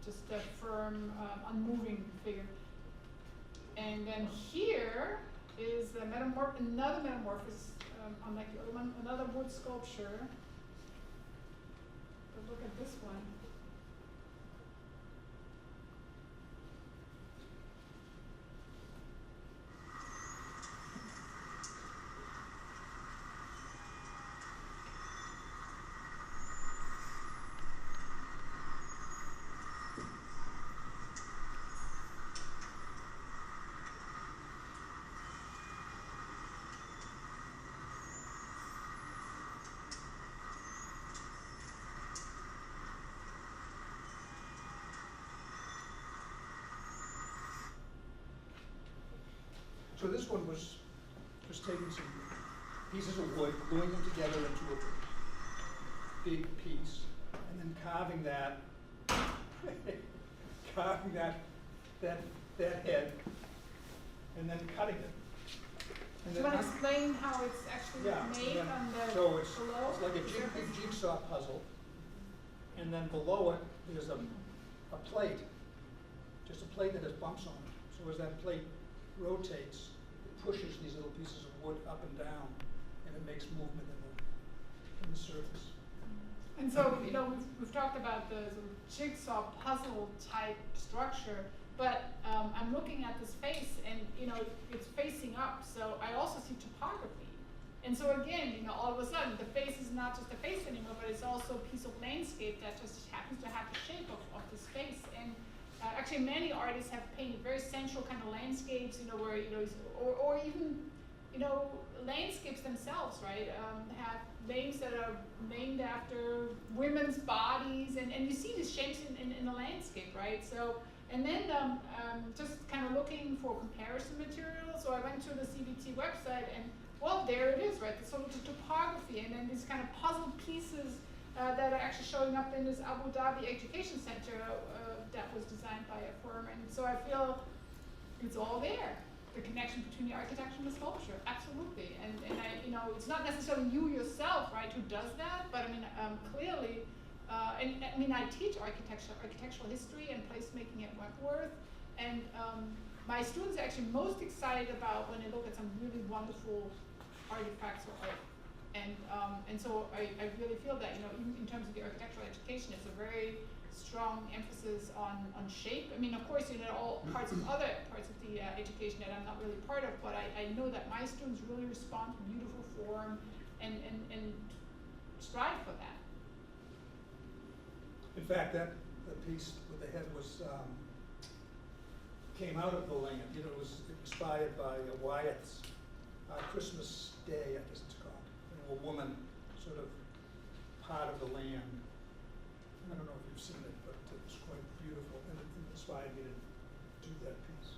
just a firm, unmoving figure. And then here is the another metamorphosis, unlike the other one, another wood sculpture. But look at this one. So this one was just taking some pieces of wood, gluing them together into a big piece, and then carving that head, and then cutting it. And Do you want to explain how it's actually made on the so it's below? like a big jigsaw puzzle, and then below it there's a plate, just a plate that has bumps on it. So as that plate rotates, it pushes these little pieces of wood up and down, and it makes movement in the surface. And so, we've talked about the sort of jigsaw puzzle type structure, but I'm looking at this face, and it's facing up. So I also see topography, and so again, all of a sudden, the face is not just a face anymore, but it's also a piece of landscape that just happens to have the shape of this face. And actually, many artists have painted very sensual kind of landscapes, where or even landscapes themselves, right? Have names that are named after women's bodies, and you see these shapes in the landscape, right? So, and then just kind of looking for comparison material. So I went to the CBT website, and well, there it is, right? So the topography, and then these kind of puzzle pieces that are actually showing up in this Abu Dhabi Education Center that was designed by a firm. And so I feel it's all there. The connection between the architecture and the sculpture, absolutely. And it's not necessarily you yourself, right, who does that, but I mean, clearly, I teach architectural history and placemaking at Wentworth, and my students are actually most excited about when they look at some really wonderful artifacts or art. And so I really feel that, even in terms of the architectural education, it's a very strong emphasis on shape. I mean, of course, all parts of other parts of the education that I'm not really part of, but I know that my students really respond to beautiful form and strive for that. In fact, that piece with the head was came out of the land. You know, it was inspired by Wyatt's Christmas Day, I guess it's called. You know, a woman sort of part of the land. I don't know if you've seen it, but it was quite beautiful, and it inspired me to do that piece.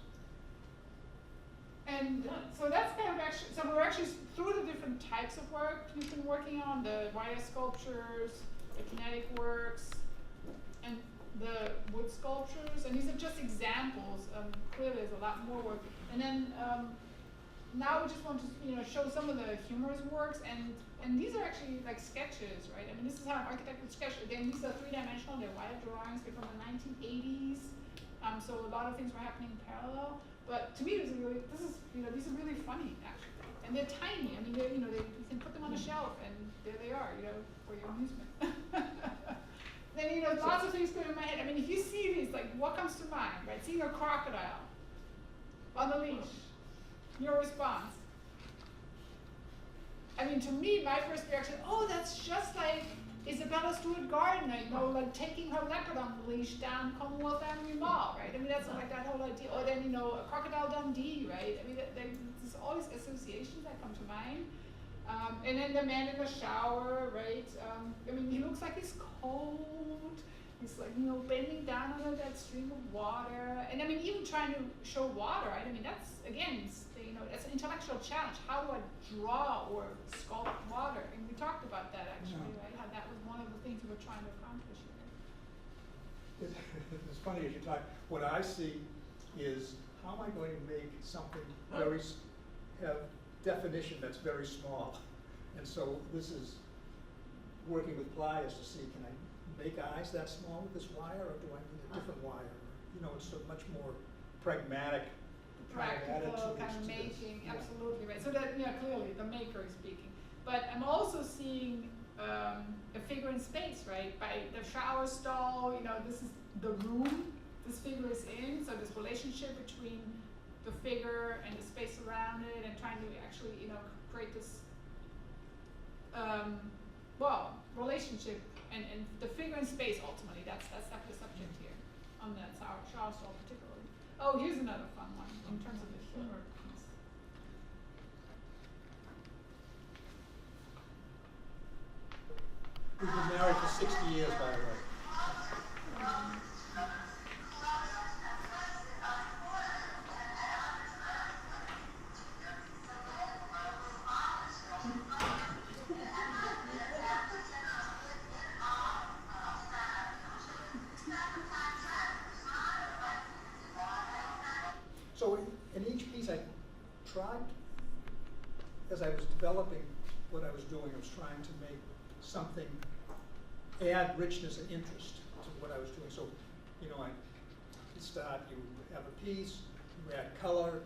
And so that's kind of actually, so we're actually through the different types of work you've been working on, the wire sculptures, the kinetic works, and the wood sculptures, and these are just examples. Clearly there's a lot more work. And then now we just want to, you know, show some of the humorous works, and these are actually like sketches, right? I mean, this is how an architect would sketch. Again, these are three-dimensional, they're wire drawings, they're from the 1980s. So a lot of things were happening in parallel. But to me, this is, you know, these are really funny, actually. And they're tiny. I mean, they're, you know, you can put them on a shelf, and there they are, you know, for your amusement. Then, you know, lots of things go in my head. I mean, if you see these, like, what comes to mind, right? Seeing a crocodile on a leash, your response. I mean, to me, my first reaction, oh, that's just like Isabella Stewart Gardner, you know, like taking her leopard on the leash down Commonwealth Avenue Mall, right? I mean, that's like that whole idea. Or then, you know, a Crocodile Dundee, right? I mean, there's all these associations that come to mind. And then the man in the shower, right? I mean, he looks like he's cold. He's like, you know, bending down under that stream of water. And I mean, even trying to show water, right? I mean, that's, again, you know, that's an intellectual challenge. How do I draw or sculpt water? And we talked about that, actually, right? How that was one of the things we were trying to accomplish here. It's funny as you talk. What I see is, how am I going to make something have definition that's very small? And so this is working with pliers to see, can I make eyes that small with this wire, or do I need a different wire? You know, it's a much more pragmatic Practical kind of making, absolutely right. So that, yeah, clearly the maker is speaking. But I'm also seeing a figure in space, right? By the shower stall, you know, this is the room this figure is in, so this relationship between the figure and the space around it, and trying to actually, you know, create this, well, relationship and the figure in space ultimately. That's like the subject here on the shower stall particularly. Oh, here's another fun one in terms of the humor piece. We've been married for 60 years, by the way. So in each piece I tried, as I was developing what I was doing, I was trying to make something, add richness and interest to what I was doing. So, you know, you start, you have a piece, you add color,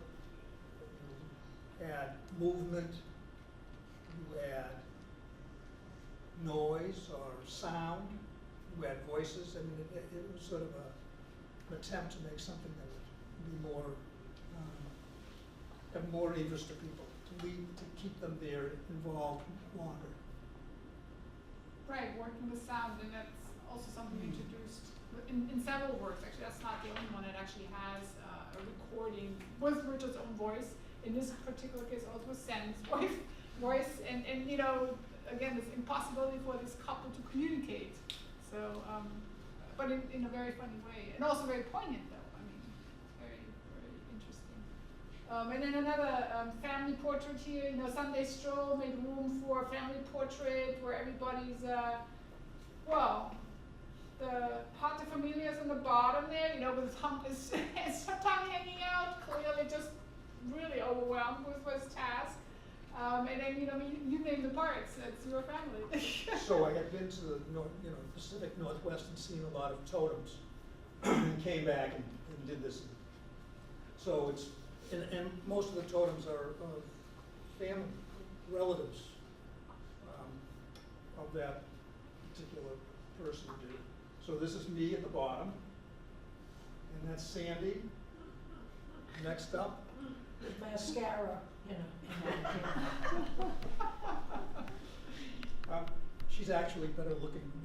you add movement, you add noise or sound, you add voices. I mean, it was sort of an attempt to make something that would be more, have more interest to people, to keep them there involved longer. Right, working with sound, and that's also something we introduced in several works. Actually, that's not the only one. It actually has a recording with Richard's own voice. In this particular case, also with Sam's voice, and you know, again, this impossibility for this couple to communicate. So, but in a very funny way, and also very poignant, though. I mean, very, very interesting. And then another family portrait here. You know, Sunday Stroll made room for a family portrait where everybody's, well, the paterfamilias on the bottom there, you know, with his tongue hanging out, clearly just really overwhelmed with his task. And then, you know, you name the parts. It's your family. So I had been to the Pacific Northwest and seen a lot of totems, and came back and did this. So it's, and most of the totems are of family, relatives of that particular person. So this is me at the bottom, and that's Sandy. Next up. With mascara, you know. She's actually better looking than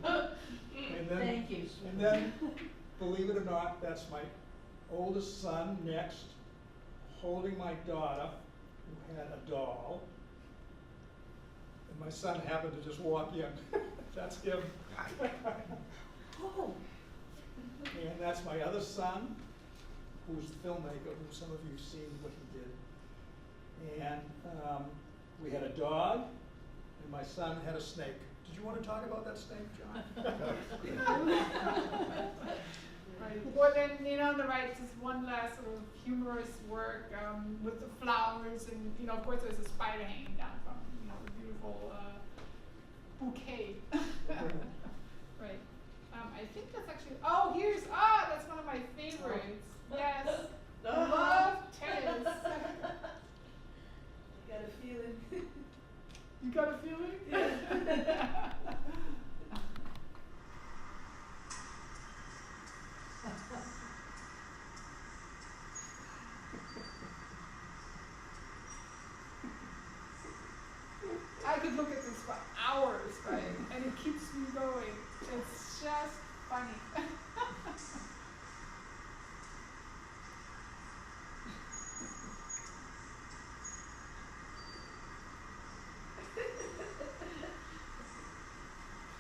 that. And then, Thank you. And then believe it or not, that's my oldest son next, holding my daughter, who had a doll. And my son happened to just walk in. That's him. Oh, And that's my other son, who's the filmmaker, who some of you have seen what he did. And we had a dog, and my son had a snake. Did you want to talk about that snake, John? Right. Well, then, on the right is one last sort of humorous work with the flowers, and of course there's a spider hanging down from the beautiful bouquet. Right. I think that's actually. Oh, that's one of my favorites. Yes. Love tennis. Got a feeling. You got a feeling? Yeah. I could look at this for hours, right? And it keeps me going. It's just funny.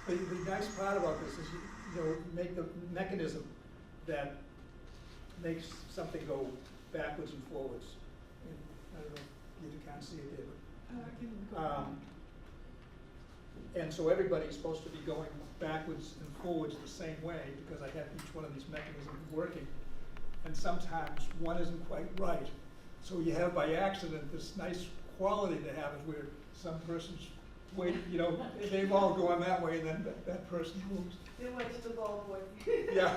The nice part about this is you make the mechanism that makes something go backwards and forwards. And I don't know if you can't see it there, and so everybody's supposed to be going backwards and forwards the same way because I have each one of these mechanisms working. And sometimes one isn't quite right. So you have by accident this nice quality that happens where some person's way, they've all gone that way and then that person moves. They went to the ball boy. Yeah.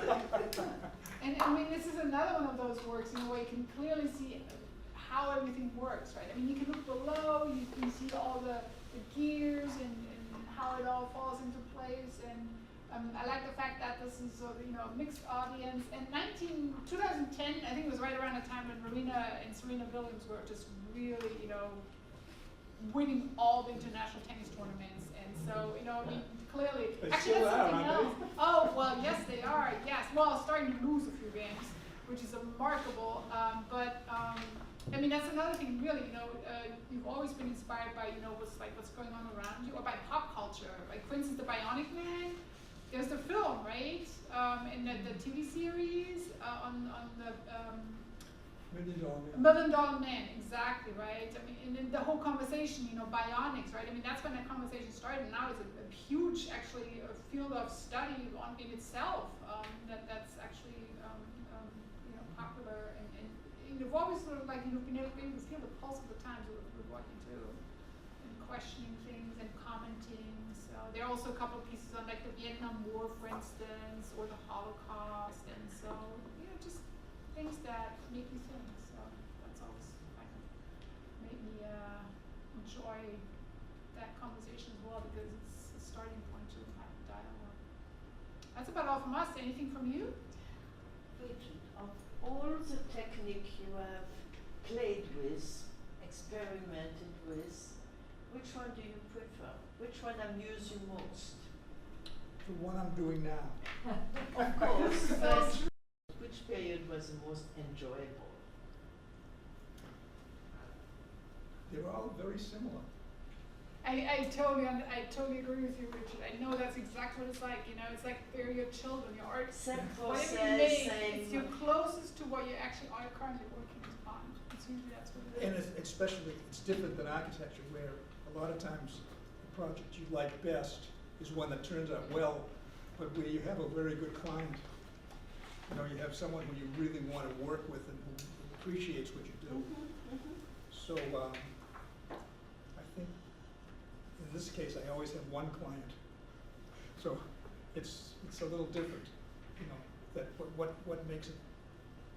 And this is another one of those works where you can clearly see how everything works, right? You can look below, you can see all the gears and how it all falls into place. And I like the fact that this is a mixed audience. And 2010, I think it was right around the time when Marina and Serena Williams were just really, winning all the international tennis tournaments. And so, clearly, They actually still that's are, something aren't else. Oh, well, yes, they are. Yes, well, starting to lose a few games, which is remarkable. That's another thing, really. You've always been inspired by, what's going on around you, or by pop culture. Like, for instance, the Bionic Man. There's the film, right? And the TV series on the. $1 Million Man, exactly, right? And then the whole conversation, bionics, right? that's when that conversation started. And now it's a huge, actually, a field of study in itself that's actually, popular. And you've always sort of you've been able to feel the pulse of the times with what you do, and questioning things and commenting. So there are also a couple of pieces on the Vietnam War, for instance, or the Holocaust, and so just things that make you think. So that's always kind of made me enjoy that conversation as well, because it's a starting point to have a dialogue. That's about all from us. Anything from you? Richard, of all the technique you have played with, experimented with, which one do you prefer? Which one amuses you most? The one I'm doing now. Of course. But which period was the most enjoyable? They're all very similar. I totally agree with you, Richard. I know that's exactly what it's like. It's like they're your children, your art. Whatever you make, it's your closest to what you actually are currently working on. It's usually that's what it is. And it's different than architecture, where a lot of times the project you like best is one that turns out well, but where you have a very good client. You have someone who you really want to work with and who appreciates what you do. So I think in this case I always have one client. So it's a little different. That what makes it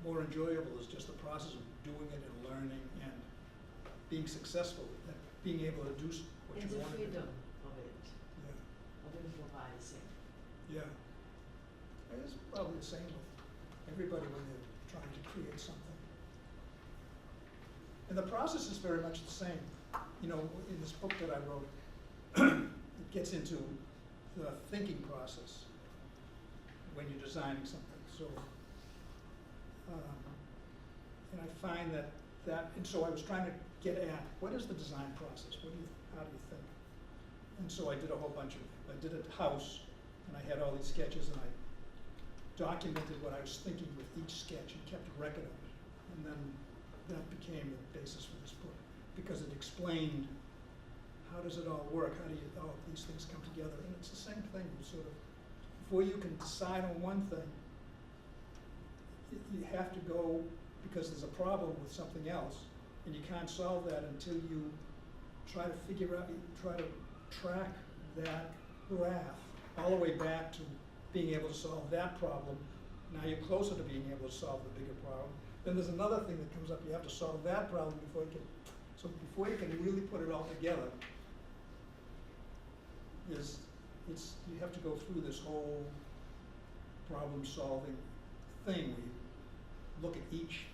more enjoyable is just the process of doing it and learning and being successful at being able to do what And you the want to do. freedom of it, Yeah. of improvising. Yeah. It's probably the same with everybody when they're trying to create something. And the process is very much the same. In this book that I wrote, it gets into the thinking process when you're designing something. So, and I find that, and so I was trying to get at, what is the design process? How do you think? And so I did a whole bunch of, I did a house, and I had all these sketches, and I documented what I was thinking with each sketch and kept a record of it. And then that became the basis for this book, because it explained how does it all work, how do all these things come together, and it's the same thing. You sort of, before you can decide on one thing, you have to go, because there's a problem with something else, and you can't solve that until you try to figure out, try to track that graph all the way back to being able to solve that problem. Now you're closer to being able to solve the bigger problem. Then there's another thing that comes up, you have to solve that problem before you can, so before you can really put it all together, you have to go through this whole problem-solving thing where you look at each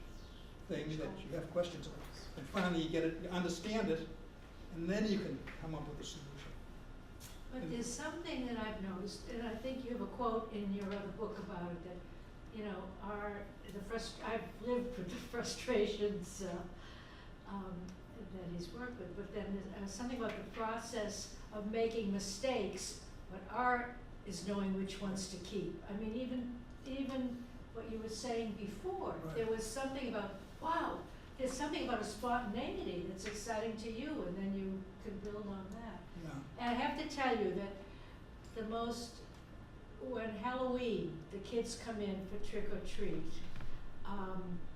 thing that you have questions about. And finally you get it, you understand it, and then you can come up with a solution. But there's something that I've noticed, and I think you have a quote in your other book about it, that, you know, I've lived with the frustrations that he's worked with, but then there's something about the process of making mistakes, but art is knowing which ones to keep. I mean, even what you were saying before, Right. There was something about, wow, there's something about a spontaneity that's exciting to you, and then you can build on that. Yeah. And I have to tell you that when Halloween, the kids come in for trick or treat,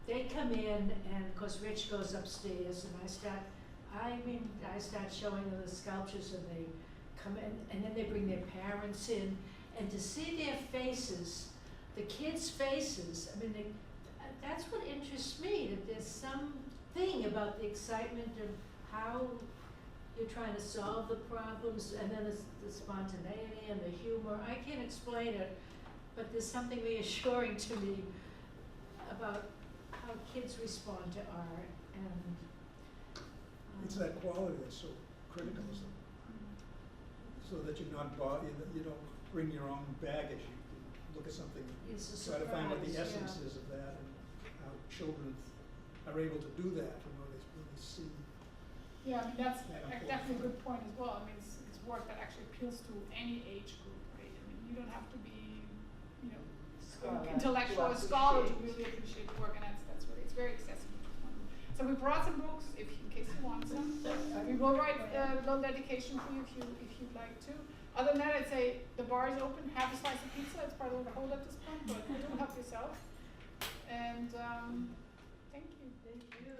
they come in, and of course Rich goes upstairs, and I start showing them the sculptures, and they come in, and then they bring their parents in, and to see their faces, the kids' faces, I mean, that's what interests me, that there's something about the excitement of how you're trying to solve the problems, and then the spontaneity and the humor. I can't explain it, but there's something reassuring to me about how kids respond to art, and It's that quality that's so critical, isn't it? So that you're not that you don't bring your own baggage. You look at something and it's a try to find what the surprise, essence yeah. is of that, and how children are able to do that, you know, they really see. Yeah, I mean, that's Yeah, definitely a good point as well. I mean, it's work that actually appeals to any age group, right? I mean, you don't have to be, you know, Scholar intellectual or to scholar to appreciate. really appreciate the work, and that's really, it's very accessible. So we brought some books, in case you want some. We will write a little dedication for you if you'd like to. Other than that, I'd say the bar is open. Have a slice of pizza. It's probably the hold at this point, but do help yourself. And thank you. Thank you.